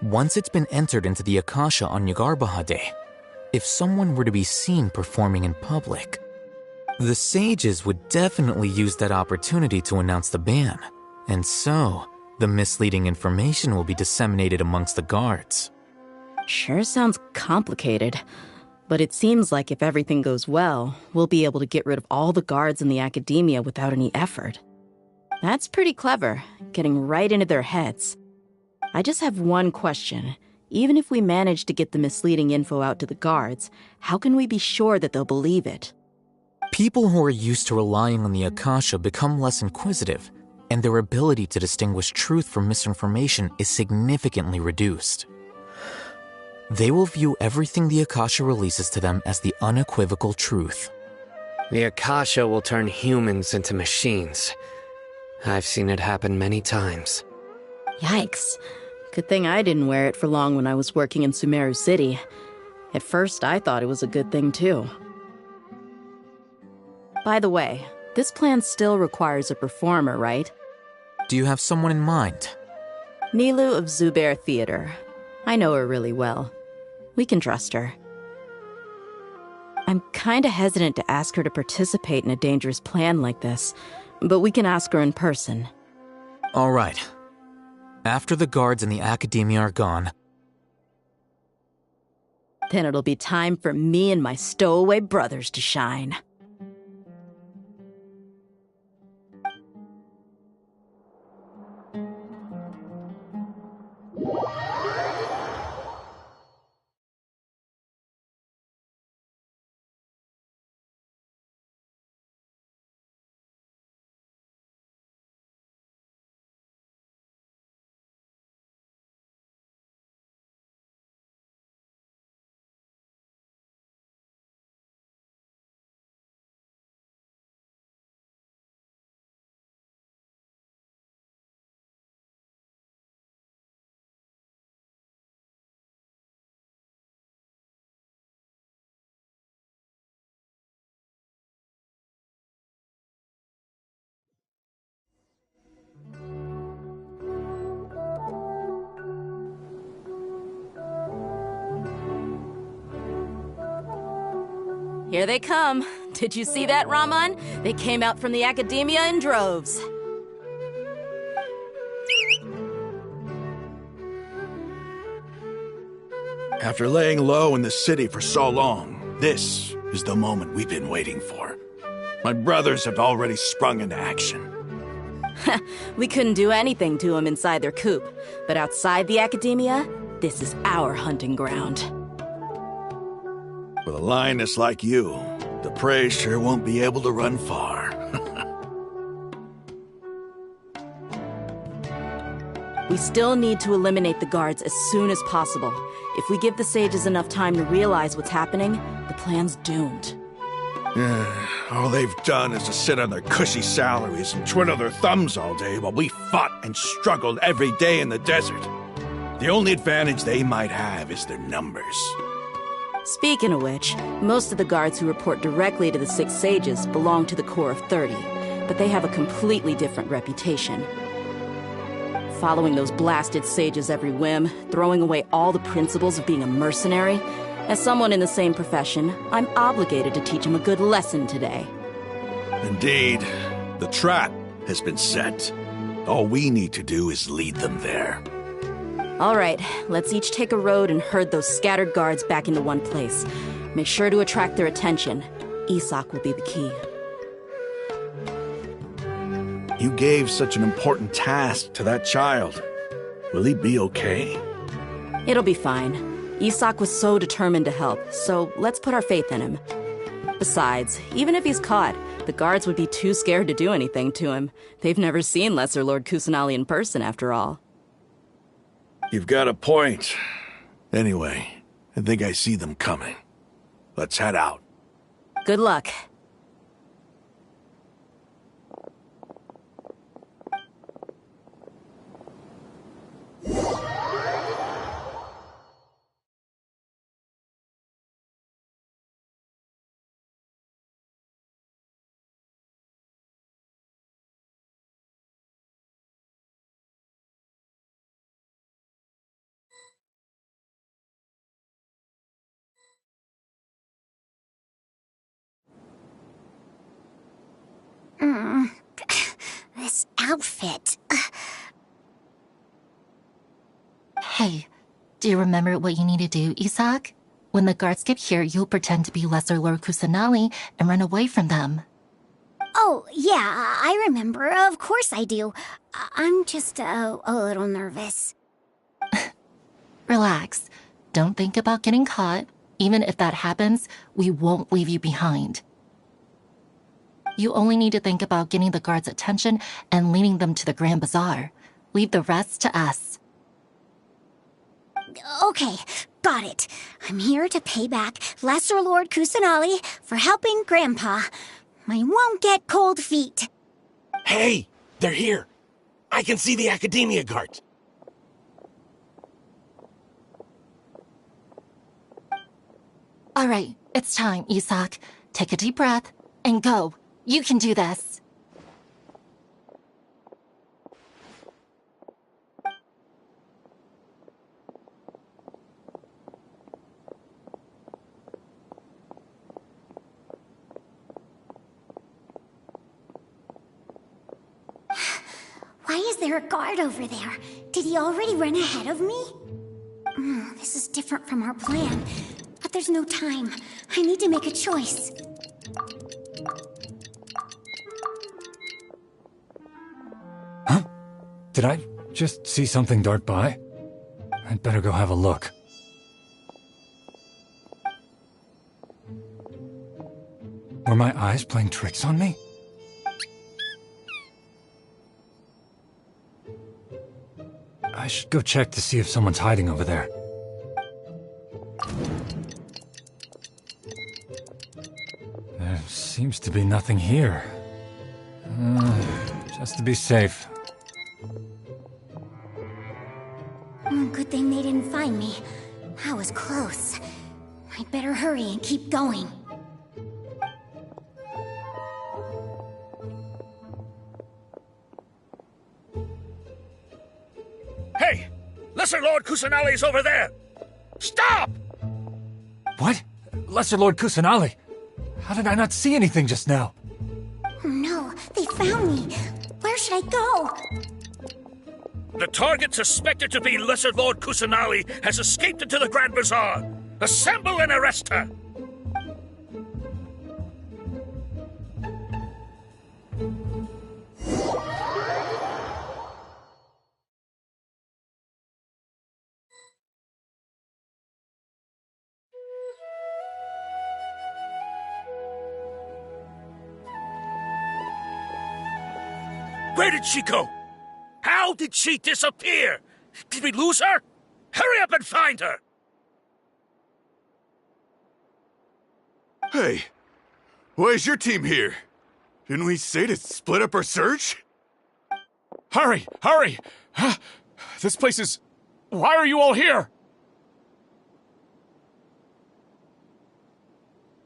Once it's been entered into the Akasha on Nyargarbaha Day, if someone were to be seen performing in public, the sages would definitely use that opportunity to announce the ban, and so the misleading information will be disseminated amongst the guards. Sure sounds complicated, but it seems like if everything goes well, we'll be able to get rid of all the guards in the Academia without any effort. That's pretty clever, getting right into their heads. I just have one question. Even if we manage to get the misleading info out to the guards, how can we be sure that they'll believe it? People who are used to relying on the Akasha become less inquisitive, and their ability to distinguish truth from misinformation is significantly reduced. They will view everything the Akasha releases to them as the unequivocal truth. The Akasha will turn humans into machines. I've seen it happen many times. Yikes. Good thing I didn't wear it for long when I was working in Sumeru City. At first, I thought it was a good thing too. By the way, this plan still requires a performer, right? Do you have someone in mind? Nilou of Zubair Theater. I know her really well. We can trust her. I'm kinda hesitant to ask her to participate in a dangerous plan like this, but we can ask her in person. All right. After the guards and the Academia are gone, then it'll be time for me and my stowaway brothers to shine. Here they come. Did you see that, Raman? They came out from the Academia in droves. After laying low in the city for so long, this is the moment we've been waiting for. My brothers have already sprung into action. We couldn't do anything to them inside their coop, but outside the Academia, this is our hunting ground. With a lioness like you, the prey sure won't be able to run far. We still need to eliminate the guards as soon as possible. If we give the sages enough time to realize what's happening, the plan's doomed. All they've done is to sit on their cushy salaries and twiddle their thumbs all day while we fought and struggled every day in the desert. The only advantage they might have is their numbers. Speaking of which, most of the guards who report directly to the Six Sages belong to the Corps of 30, but they have a completely different reputation. Following those blasted sages every whim, throwing away all the principles of being a mercenary. As someone in the same profession, I'm obligated to teach them a good lesson today. Indeed. The trap has been set. All we need to do is lead them there. All right, let's each take a road and herd those scattered guards back into one place. Make sure to attract their attention. Isak will be the key. You gave such an important task to that child. Will he be okay? It'll be fine. Isak was so determined to help, so let's put our faith in him. Besides, even if he's caught, the guards would be too scared to do anything to him. They've never seen Lesser Lord Kusanali in person, after all. You've got a point. Anyway, I think I see them coming. Let's head out. Good luck. This outfit. Hey, do you remember what you need to do, Isak? When the guards get here, you'll pretend to be Lesser Lord Kusanali and run away from them. Oh, yeah, I remember. Of course I do. I'm just a little nervous. Relax. Don't think about getting caught. Even if that happens, we won't leave you behind. You only need to think about getting the guards' attention and leading them to the Grand Bazaar. Leave the rest to us. Okay, got it. I'm here to pay back Lesser Lord Kusanali for helping Grandpa. I won't get cold feet. Hey, they're here. I can see the Academia guards. All right, it's time, Isak. Take a deep breath and go. You can do this. Why is there a guard over there? Did he already run ahead of me? This is different from our plan. But there's no time. I need to make a choice. Huh? Did I just see something dart by? I'd better go have a look. Were my eyes playing tricks on me? I should go check to see if someone's hiding over there. There seems to be nothing here. Just to be safe. Good thing they didn't find me. I was close. I'd better hurry and keep going. Hey! Lesser Lord Kusanali's over there! Stop! What? Lesser Lord Kusanali? How did I not see anything just now? Oh no, they found me. Where should I go? The target suspected to be Lesser Lord Kusanali has escaped into the Grand Bazaar. Assemble and arrest her! Where did she go? How did she disappear? Did we lose her? Hurry up and find her! Hey, Why is your team here? Didn't we say to split up our search? Hurry! Hurry! This place is... Why are you all here?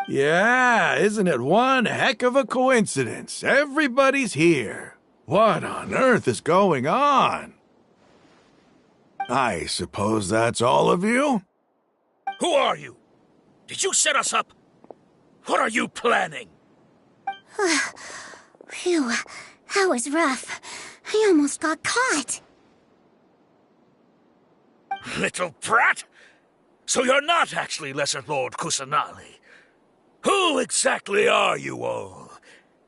Yeah, isn't it one heck of a coincidence? Everybody's here. What on earth is going on? I suppose that's all of you? Who are you? Did you set us up? What are you planning? Phew, that was rough. I almost got caught. Little brat! So you're not actually Lesser Lord Kusanali. Who exactly are you all?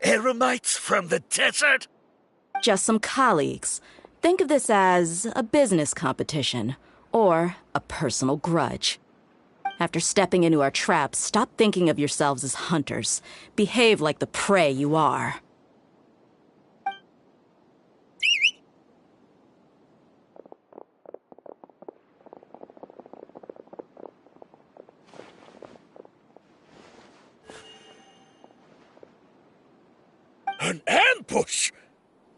Eremites from the desert? Just some colleagues. Think of this as a business competition, or a personal grudge. After stepping into our traps, stop thinking of yourselves as hunters. Behave like the prey you are. An ambush?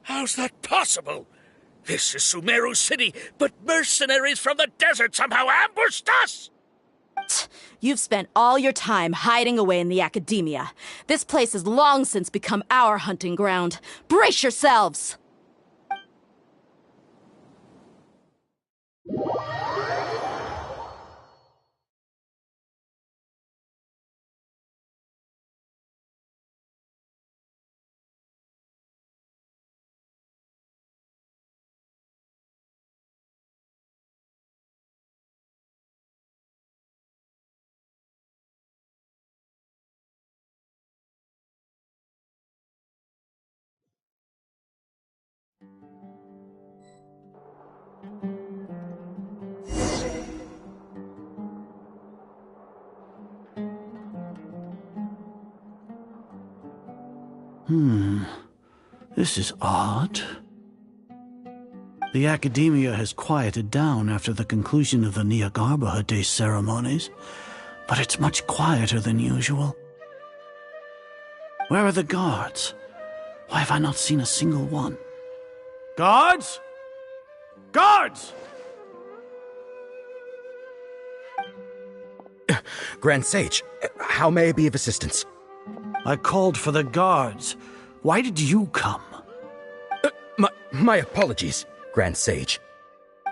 How's that possible? This is Sumeru City, but mercenaries from the desert somehow ambushed us! You've spent all your time hiding away in the academia. This place has long since become our hunting ground. Brace yourselves! This is odd. The academia has quieted down after the conclusion of the Nyagarbha Day ceremonies, but it's much quieter than usual. Where are the guards? Why have I not seen a single one? Guards? Guards! Grand Sage, how may I be of assistance? I called for the guards. Why did you come? My apologies, Grand Sage.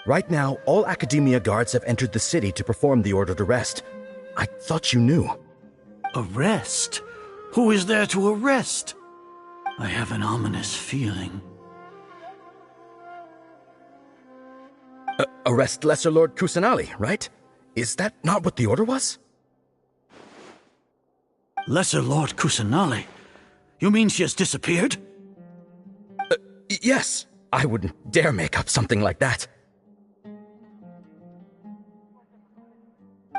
Right now, all Academia guards have entered the city to perform the ordered arrest. I thought you knew. Arrest? Who is there to arrest? I have an ominous feeling. Arrest Lesser Lord Kusanali, right? Is that not what the order was? Lesser Lord Kusanali? You mean she has disappeared? Yes. I wouldn't dare make up something like that.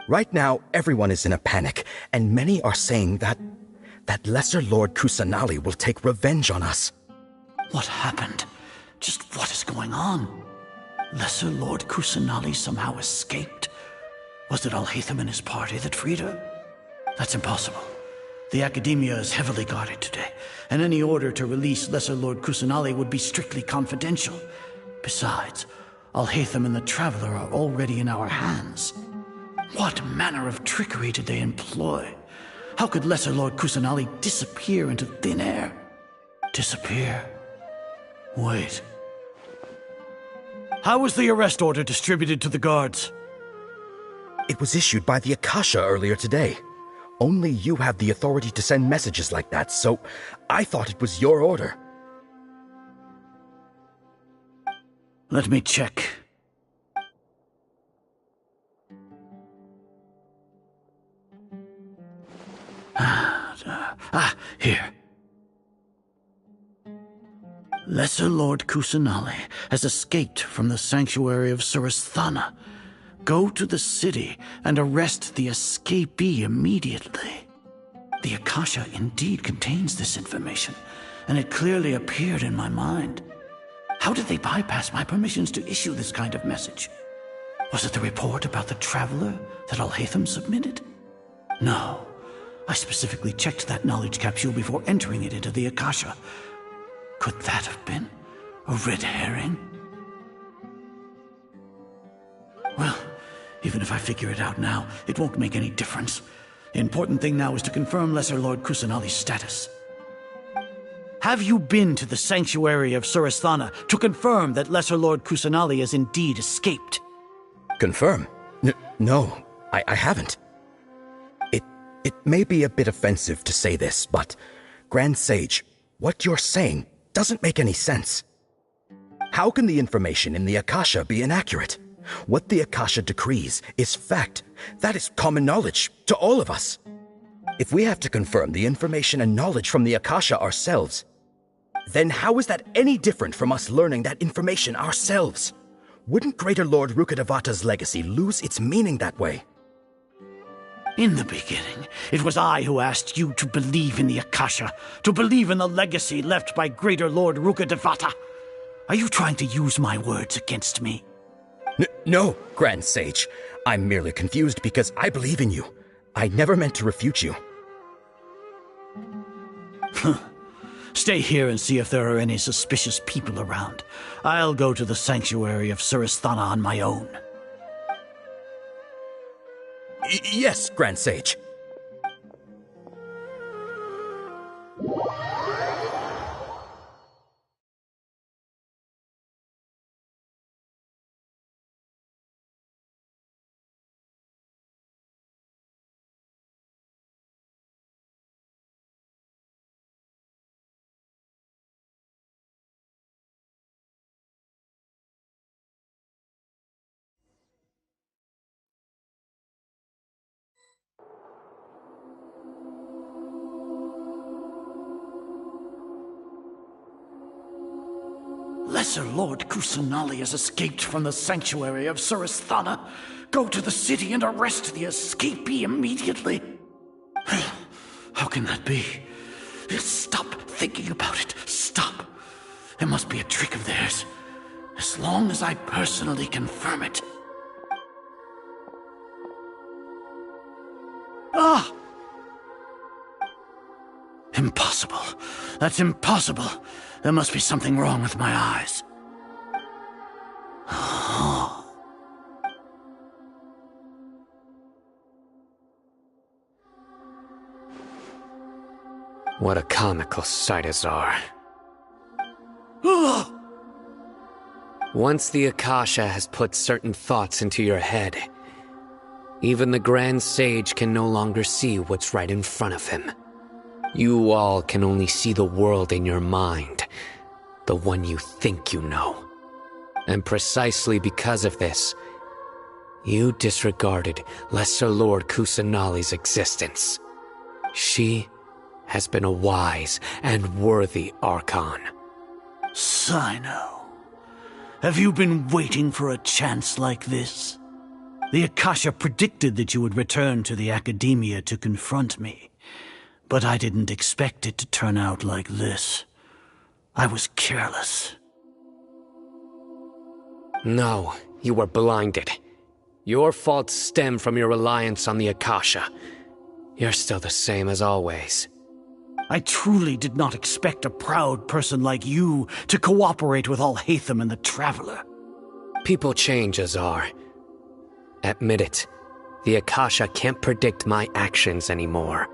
Right now, everyone is in a panic, and many are saying that Lesser Lord Kusanali will take revenge on us. What happened? Just what is going on? Lesser Lord Kusanali somehow escaped? Was it Alhaitham and his party that freed her? That's impossible. The Academia is heavily guarded today, and any order to release Lesser Lord Kusanali would be strictly confidential. Besides, Alhaitham and the Traveler are already in our hands. What manner of trickery did they employ? How could Lesser Lord Kusanali disappear into thin air? Disappear? Wait. How was the arrest order distributed to the guards? It was issued by the Akasha earlier today. Only you have the authority to send messages like that, so I thought it was your order. Let me check. Here. Lesser Lord Kusanali has escaped from the sanctuary of Surasthana. Go to the city and arrest the escapee immediately. The Akasha indeed contains this information, and it clearly appeared in my mind. How did they bypass my permissions to issue this kind of message? Was it the report about the Traveler that Alhaitham submitted? No. I specifically checked that knowledge capsule before entering it into the Akasha. Could that have been a red herring? Well, even if I figure it out now, it won't make any difference. The important thing now is to confirm Lesser Lord Kusanali's status. Have you been to the sanctuary of Surasthana to confirm that Lesser Lord Kusanali has indeed escaped? Confirm? No, I haven't. It may be a bit offensive to say this, but Grand Sage, what you're saying doesn't make any sense. How can the information in the Akasha be inaccurate? What the Akasha decrees is fact. That is common knowledge to all of us. If we have to confirm the information and knowledge from the Akasha ourselves, then how is that any different from us learning that information ourselves? Wouldn't Greater Lord Rukkhadevata's legacy lose its meaning that way? In the beginning, it was I who asked you to believe in the Akasha, to believe in the legacy left by Greater Lord Rukkhadevata. Are you trying to use my words against me? No, Grand Sage. I'm merely confused because I believe in you. I never meant to refute you. Stay here and see if there are any suspicious people around. I'll go to the sanctuary of Surasthana on my own. Yes, Grand Sage. Lesser Lord Kusanali has escaped from the sanctuary of Surasthana. Go to the city and arrest the escapee immediately. How can that be? Stop thinking about it. Stop. It must be a trick of theirs. As long as I personally confirm it. Ah! Impossible. That's impossible. There must be something wrong with my eyes. What a comical sight, Azar. Once the Akasha has put certain thoughts into your head, even the Grand Sage can no longer see what's right in front of him. You all can only see the world in your mind, the one you think you know. And precisely because of this, you disregarded Lesser Lord Kusanali's existence. She has been a wise and worthy Archon. Cyno, have you been waiting for a chance like this? The Akasha predicted that you would return to the Academia to confront me. But I didn't expect it to turn out like this. I was careless. No, you were blinded. Your faults stem from your reliance on the Akasha. You're still the same as always. I truly did not expect a proud person like you to cooperate with Alhaitham and the Traveler. People change, Azar. Admit it. The Akasha can't predict my actions anymore.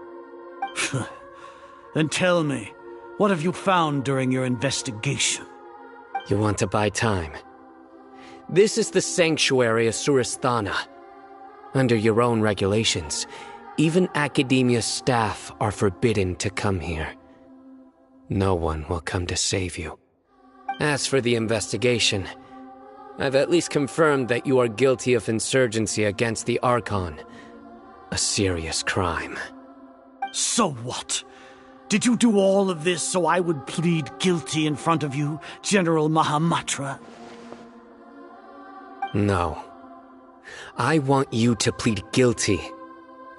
Then tell me, what have you found during your investigation? You want to buy time? This is the sanctuary of Surasthana. Under your own regulations, even Academia staff are forbidden to come here. No one will come to save you. As for the investigation, I've at least confirmed that you are guilty of insurgency against the Archon. A serious crime. So what? Did you do all of this so I would plead guilty in front of you, General Mahamatra? No. I want you to plead guilty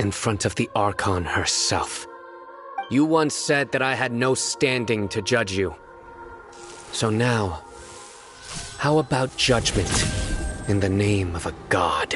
in front of the Archon herself. You once said that I had no standing to judge you. So now, how about judgment in the name of a god?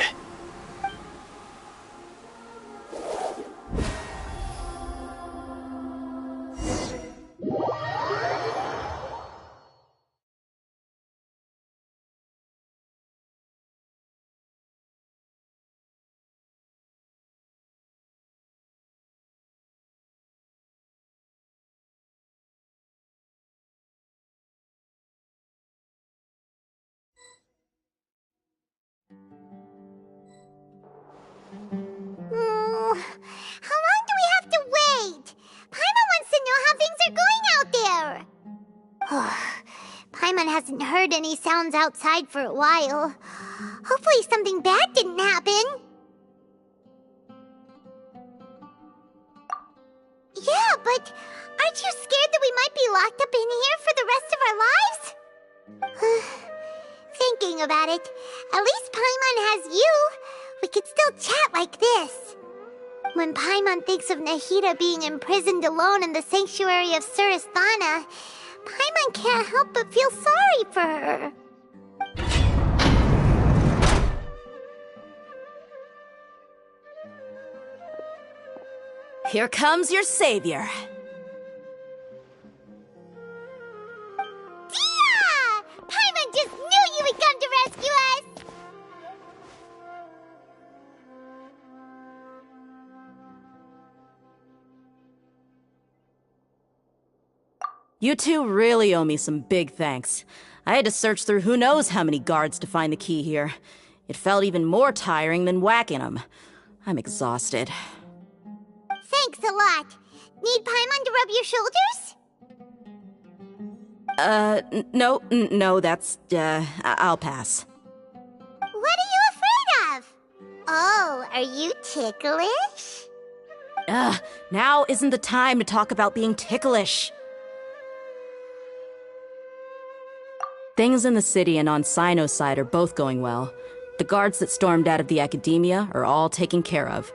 heard any sounds outside for a while. Hopefully something bad didn't happen. Yeah, but aren't you scared that we might be locked up in here for the rest of our lives? Thinking about it, at least Paimon has you. We could still chat like this. When Paimon thinks of Nahida being imprisoned alone in the sanctuary of Surasthana, Paimon can't help but feel sorry for her. Here comes your savior. Tia! Paimon just knew you would come to rescue us! You two really owe me some big thanks. I had to search through who knows how many guards to find the key here. It felt even more tiring than whacking them. I'm exhausted. Thanks a lot. Need Paimon to rub your shoulders? No, that's, I'll pass. What are you afraid of? Oh, are you ticklish? Now isn't the time to talk about being ticklish. Things in the city and on Cyno's side are both going well. The guards that stormed out of the Academia are all taken care of.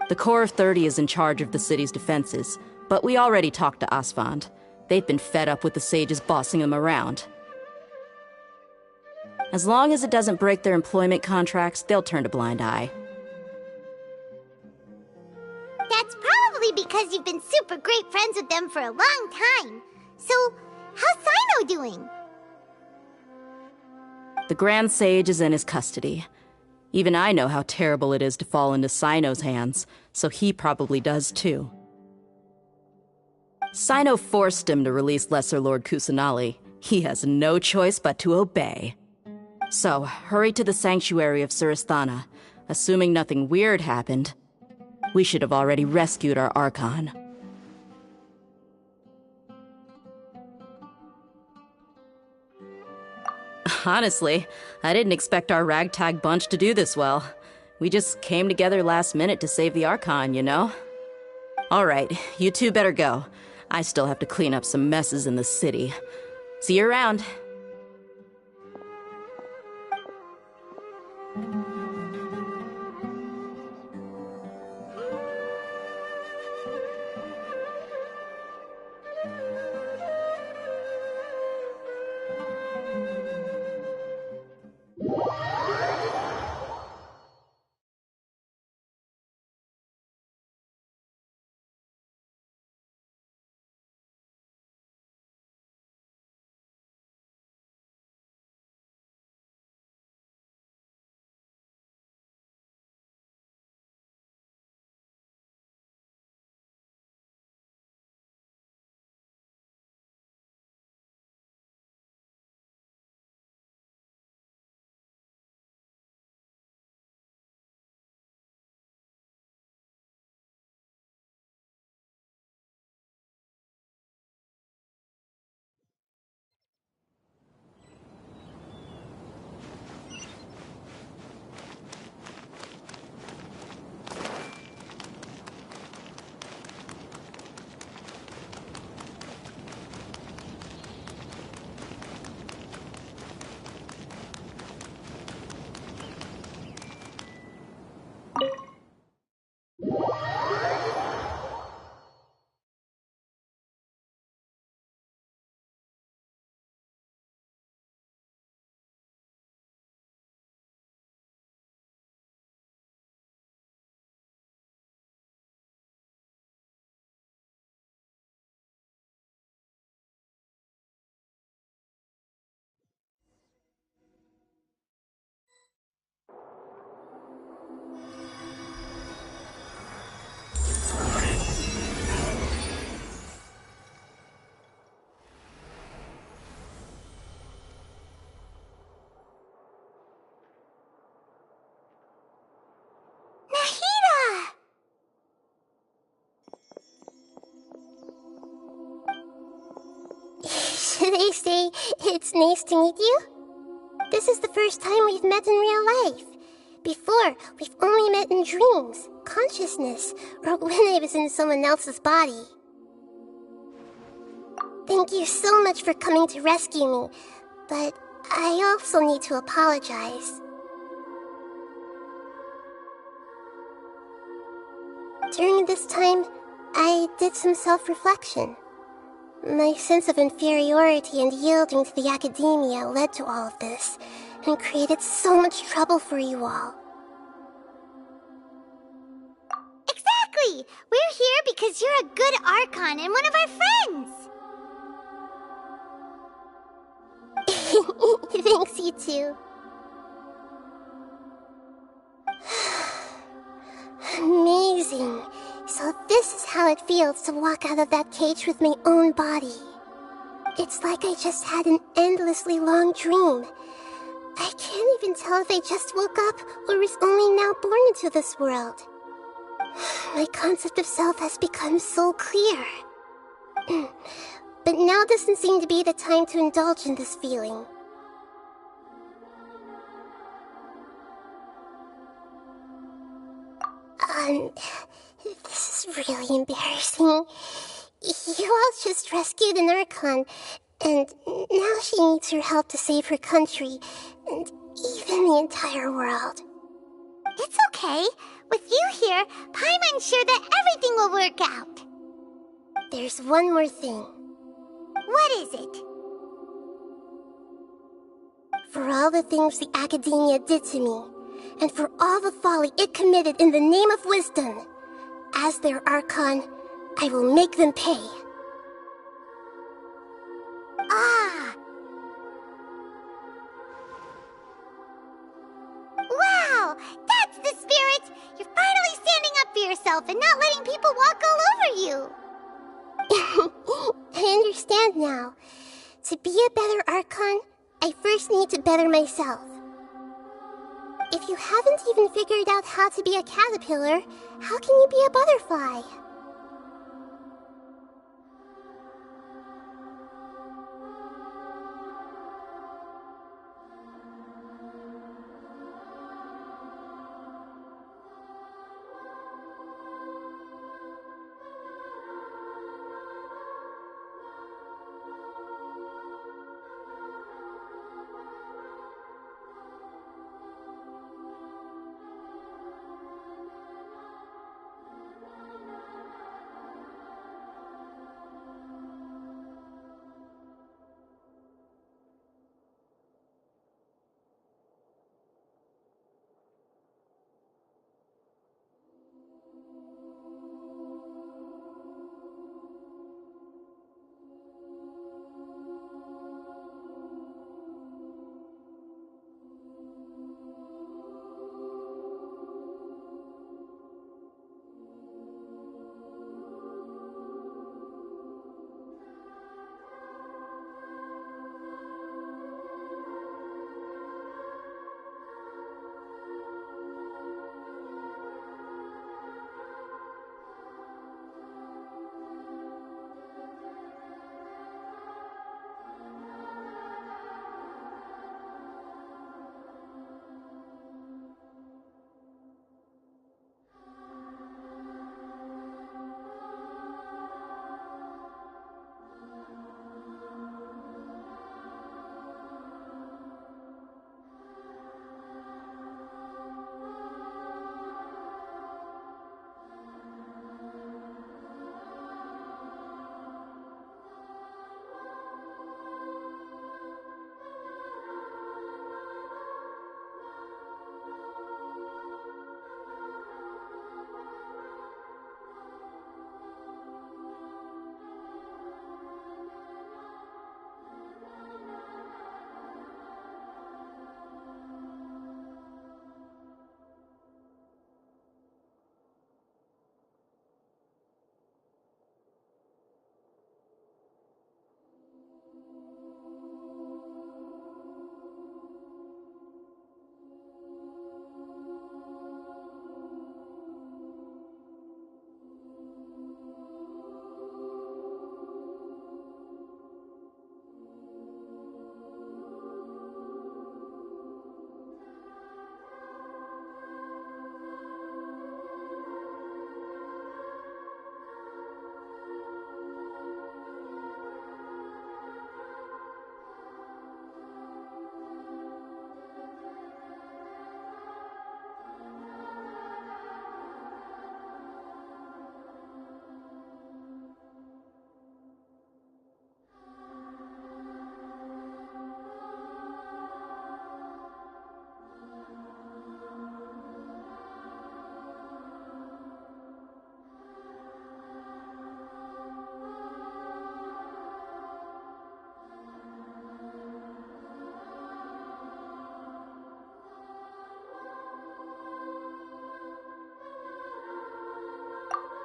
The Corps of 30 is in charge of the city's defenses, but we already talked to Asfand. They've been fed up with the sages bossing them around. As long as it doesn't break their employment contracts, they'll turn a blind eye. That's probably because you've been super great friends with them for a long time. So, how's Cyno doing? The Grand Sage is in his custody. Even I know how terrible it is to fall into Cyno's hands, so he probably does too. Cyno forced him to release Lesser Lord Kusanali. He has no choice but to obey. So, hurry to the sanctuary of Surasthana. Assuming nothing weird happened, we should have already rescued our Archon. Honestly, I didn't expect our ragtag bunch to do this well. We just came together last minute to save the Archon, you know? Alright, you two better go. I still have to clean up some messes in the city. See you around. They say it's nice to meet you. This is the first time we've met in real life. Before, we've only met in dreams, consciousness, or when I was in someone else's body. Thank you so much for coming to rescue me, but I also need to apologize. During this time, I did some self-reflection. My sense of inferiority and yielding to the academia led to all of this, and created so much trouble for you all. Exactly! We're here because you're a good Archon and one of our friends! Thanks, you too. Amazing. So this is how it feels to walk out of that cage with my own body. It's like I just had an endlessly long dream. I can't even tell if I just woke up or was only now born into this world. My concept of self has become so clear. But now doesn't seem to be the time to indulge in this feeling. This is really embarrassing. You all just rescued an Archon, and now she needs your help to save her country, and even the entire world. It's okay. With you here, Paimon's sure that everything will work out. There's one more thing. What is it? For all the things the Academia did to me, and for all the folly it committed in the name of wisdom, as their Archon, I will make them pay. Ah! Wow! That's the spirit! You're finally standing up for yourself and not letting people walk all over you! I understand now. To be a better Archon, I first need to better myself. If you haven't even figured out how to be a caterpillar, how can you be a butterfly?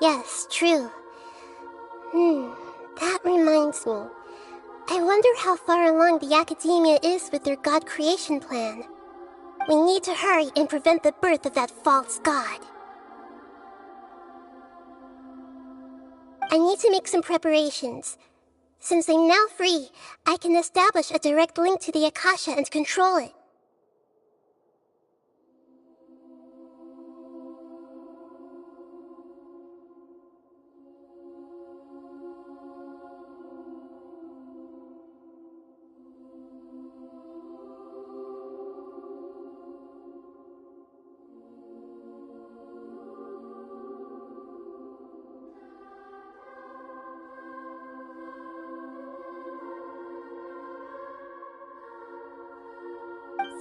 Yes, true. That reminds me. I wonder how far along the Academia is with their god creation plan. We need to hurry and prevent the birth of that false god. I need to make some preparations. Since I'm now free, I can establish a direct link to the Akasha and control it.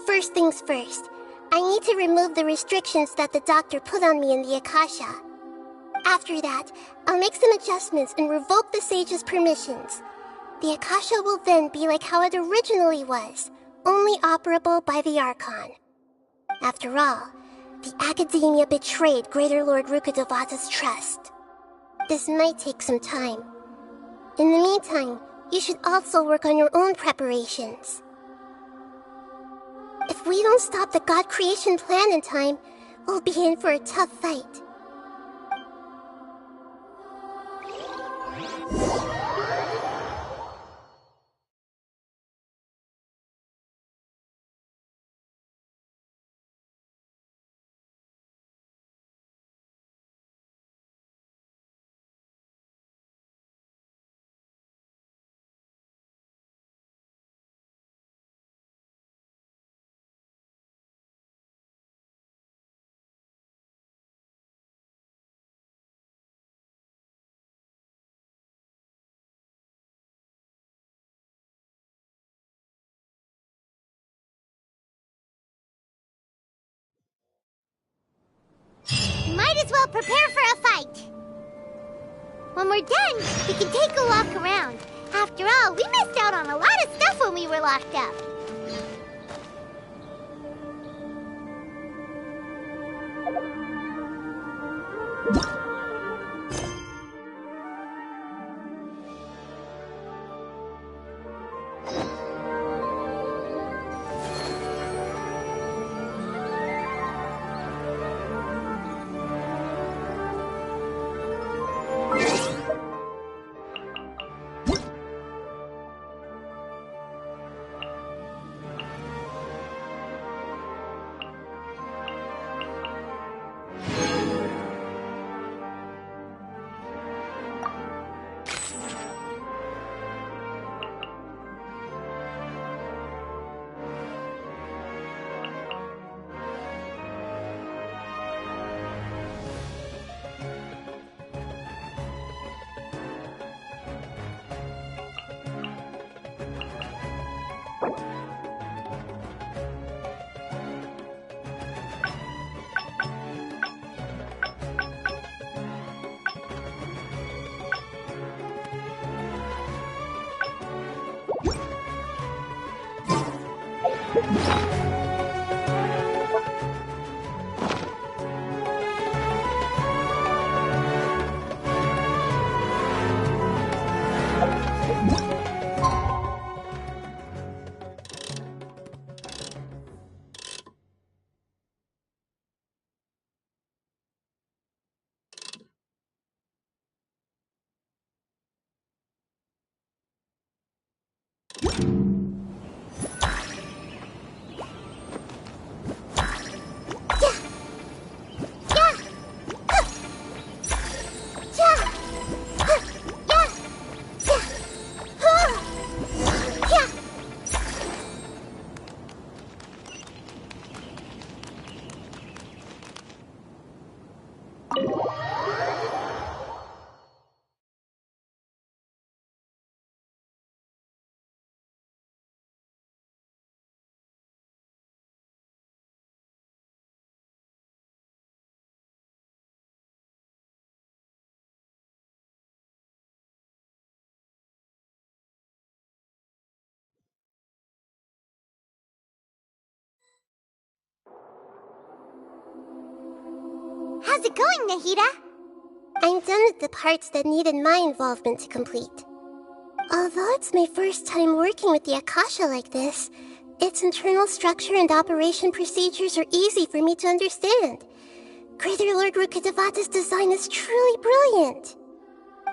First things first, I need to remove the restrictions that the doctor put on me in the Akasha. After that, I'll make some adjustments and revoke the sage's permissions. The Akasha will then be like how it originally was, only operable by the Archon. After all, the Academia betrayed Greater Lord Rukkhadevata's trust. This might take some time. In the meantime, you should also work on your own preparations. If we don't stop the god creation plan in time, we'll be in for a tough fight. Might as well prepare for a fight. When we're done, we can take a walk around. After all, we missed out on a lot of stuff when we were locked up. How's it going, Nahida? I'm done with the parts that needed my involvement to complete. Although it's my first time working with the Akasha like this, its internal structure and operation procedures are easy for me to understand. Greater Lord Rukkhadevata's design is truly brilliant.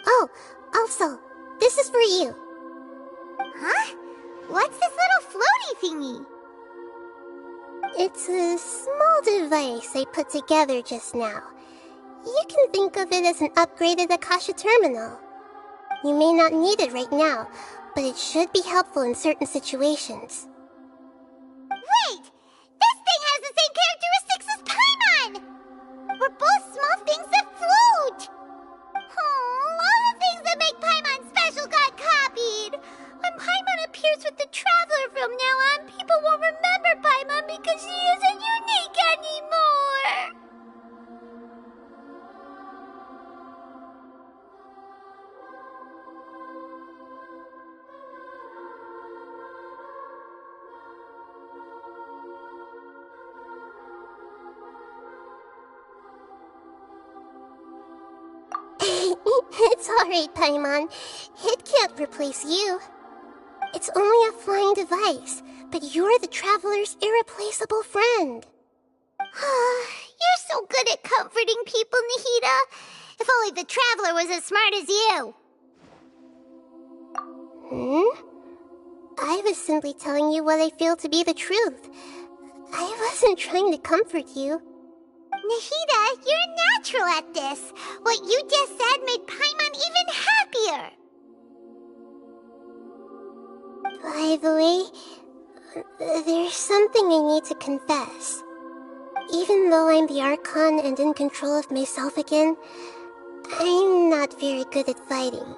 Oh, also, this is for you. Huh? What's this little floaty thingy? It's a small device I put together just now. You can think of it as an upgraded Akasha terminal. You may not need it right now, but it should be helpful in certain situations. Wait! This thing has the same characteristics as Paimon! We're both small things that float! Oh, all the things that make Paimon special got copied! When Paimon appears with the Traveler from now on, people won't remember Paimon because she isn't unique anymore! It's alright, Paimon. It can't replace you. It's only a flying device, but you're the Traveler's irreplaceable friend. You're so good at comforting people, Nahida. If only the Traveler was as smart as you. I was simply telling you what I feel to be the truth. I wasn't trying to comfort you. Nahida, you're natural at this. What you just said made Paimon even happier. By the way, there's something I need to confess. Even though I'm the Archon and in control of myself again, I'm not very good at fighting.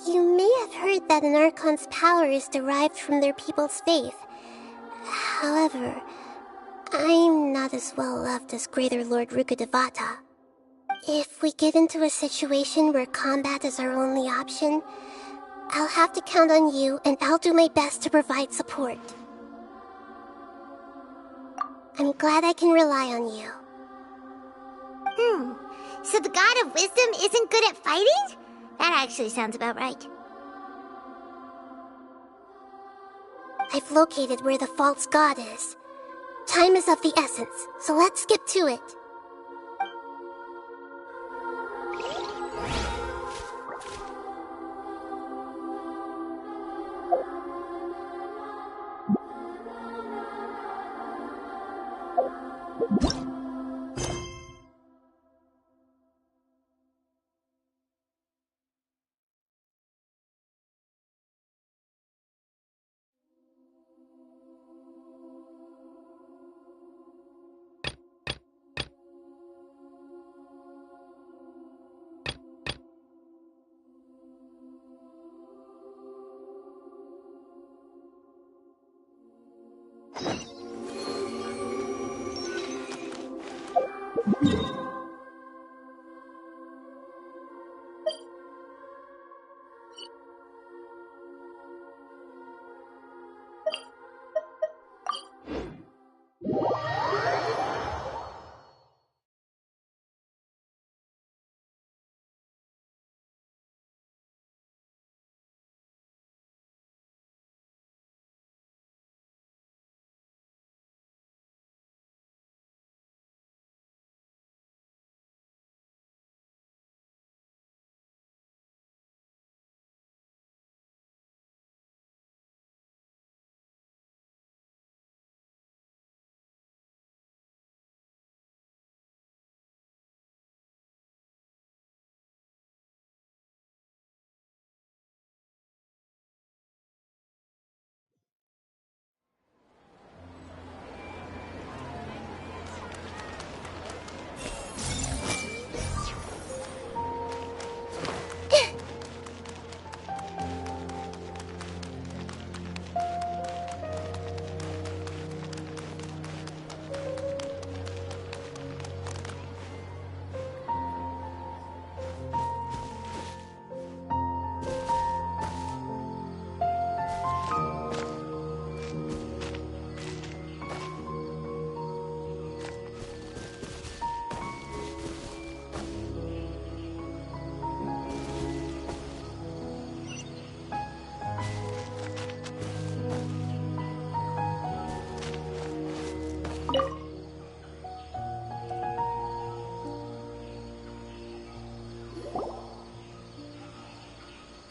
You may have heard that an Archon's power is derived from their people's faith. However, I'm not as well loved as Greater Lord Rukkhadevata. If we get into a situation where combat is our only option, I'll have to count on you, and I'll do my best to provide support. I'm glad I can rely on you. So the God of Wisdom isn't good at fighting? That actually sounds about right. I've located where the false god is. Time is of the essence, so let's skip to it.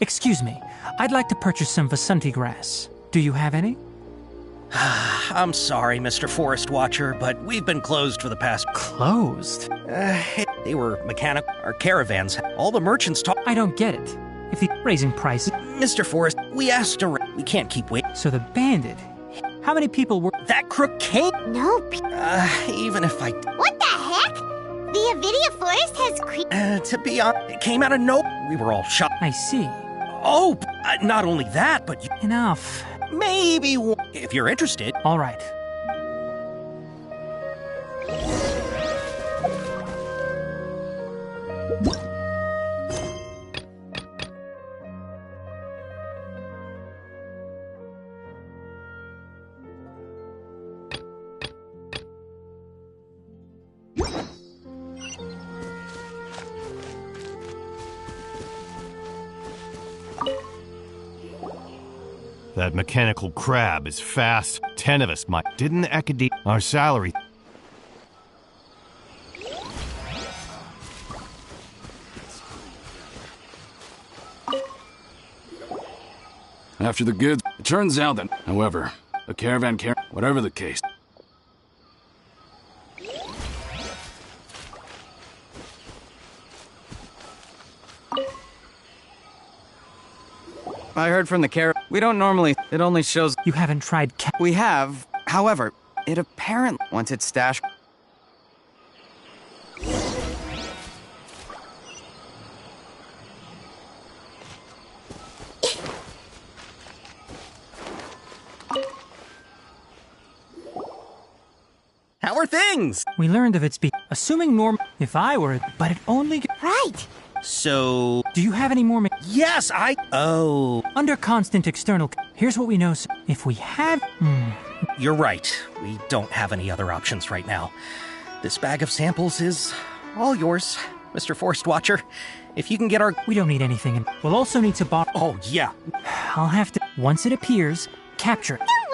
Excuse me. I'd like to purchase some Vasanti grass. Do you have any? I'm sorry, Mr. Forest Watcher, but we've been closed for the past... Closed? They were mechanic... Our caravans. All the merchants talk... I don't get it. If the raising prices... Mr. Forest, we asked to... We can't keep waiting. So the bandit... How many people were... That crook came... Nope. Even if I... What the heck? The Avidia Forest has to be honest, it came out of nowhere. We were all shocked. I see. Oh, not only that, but... Enough. Maybe if you're interested. All right. That mechanical crab is fast. 10 of us might. Didn't the Academy... Our salary... After the goods, it turns out that, however, a caravan whatever the case. I heard from the we don't normally... It only shows... You haven't tried We have. However, it apparently... Once it's stashed... How are things? We learned of its assuming Norm... If I were... But it only... Right. So... Do you have any more... Yes, Oh. Under constant external... Here's what we know. If we have... You're right. We don't have any other options right now. This bag of samples is all yours, Mr. Forest Watcher. If you can get our... We don't need anything. We'll also need to borrow... Oh, yeah. I'll have to... Once it appears, capture it. Don't worry.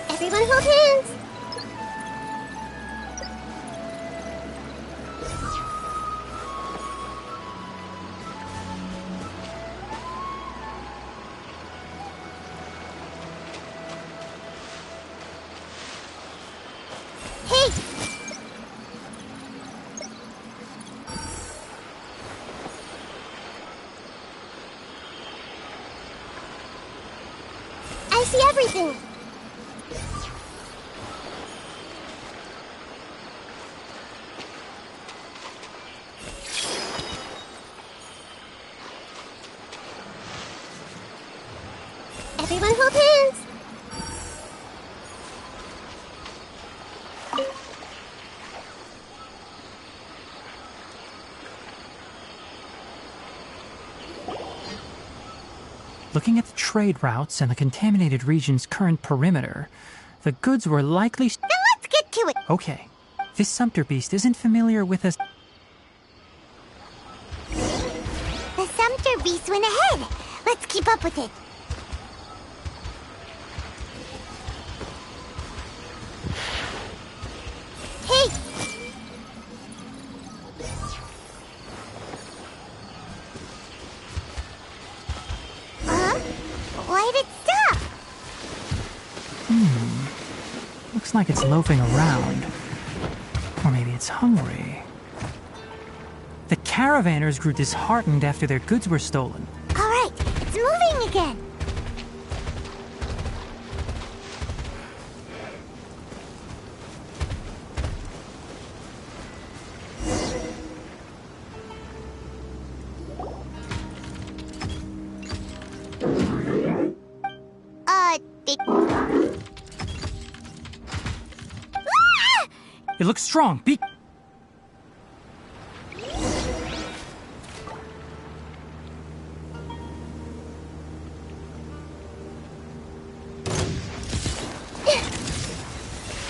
Everyone hold hands. Hey! I see everything. Everyone hold hands. Looking at the trade routes and the contaminated region's current perimeter, the goods were likely... Then let's get to it. Okay. This Sumpter beast isn't familiar with us. The Sumpter beast went ahead. Let's keep up with it. Hey! Why did it stop? Looks looks like it's loafing around. Or maybe it's hungry. The caravanners grew disheartened after their goods were stolen. All right, it's moving again. It looks strong. Be...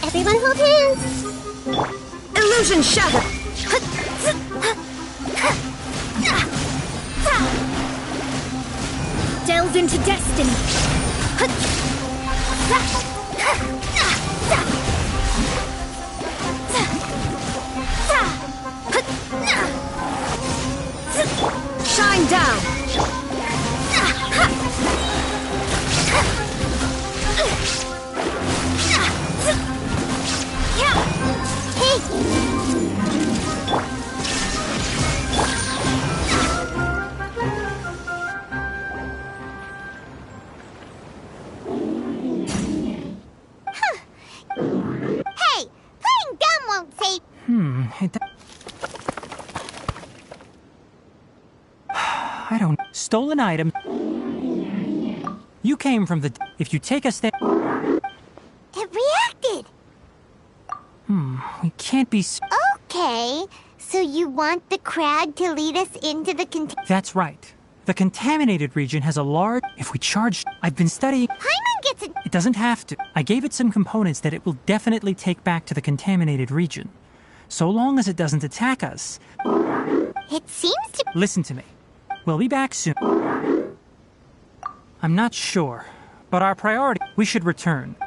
Everyone hold hands. Illusion shattered. Delve into destiny. Shine down. Hey, playing dumb won't save. I don't... Stolen item. You came from the... If you take us there... It reacted. We can't be... Okay, so you want the crowd to lead us into the That's right. The contaminated region has a large... If we charge... I've been studying... Paimon gets it. It doesn't have to. I gave it some components that it will definitely take back to the contaminated region. So long as it doesn't attack us. It seems to... Listen to me. We'll be back soon. I'm not sure, but our priority... We should return.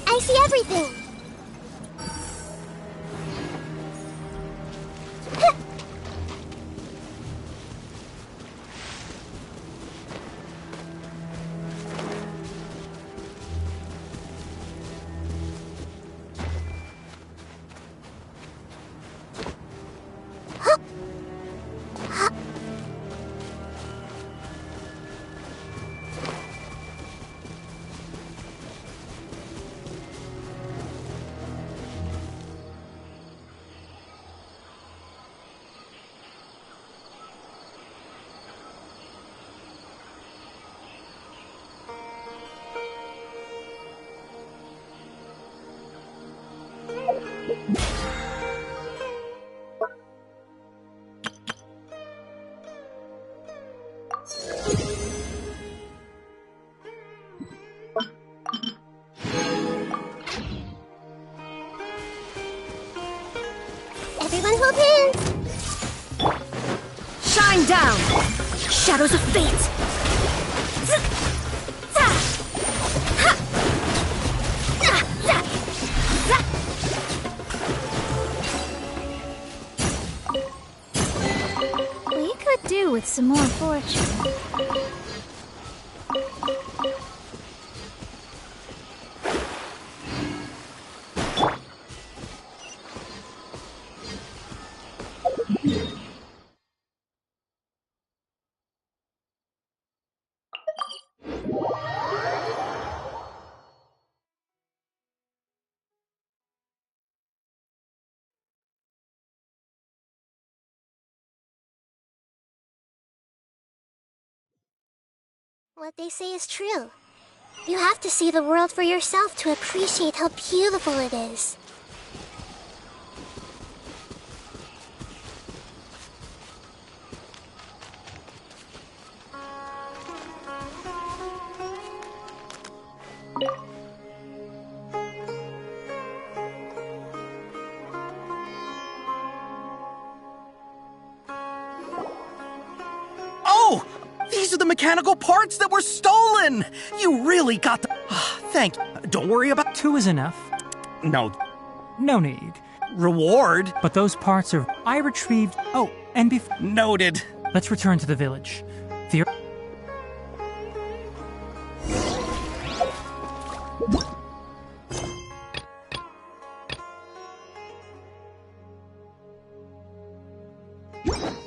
I see everything. Everyone hold hands. Shine down. Shadows of fate. We could do with some more fortune. What they say is true. You have to see the world for yourself to appreciate how beautiful it is. These are the mechanical parts that were stolen! You really got the... Thank you. Don't worry about... 2 is enough. No. No need. Reward? But those parts are... I retrieved... Oh, and before... Noted. Let's return to the village. The... You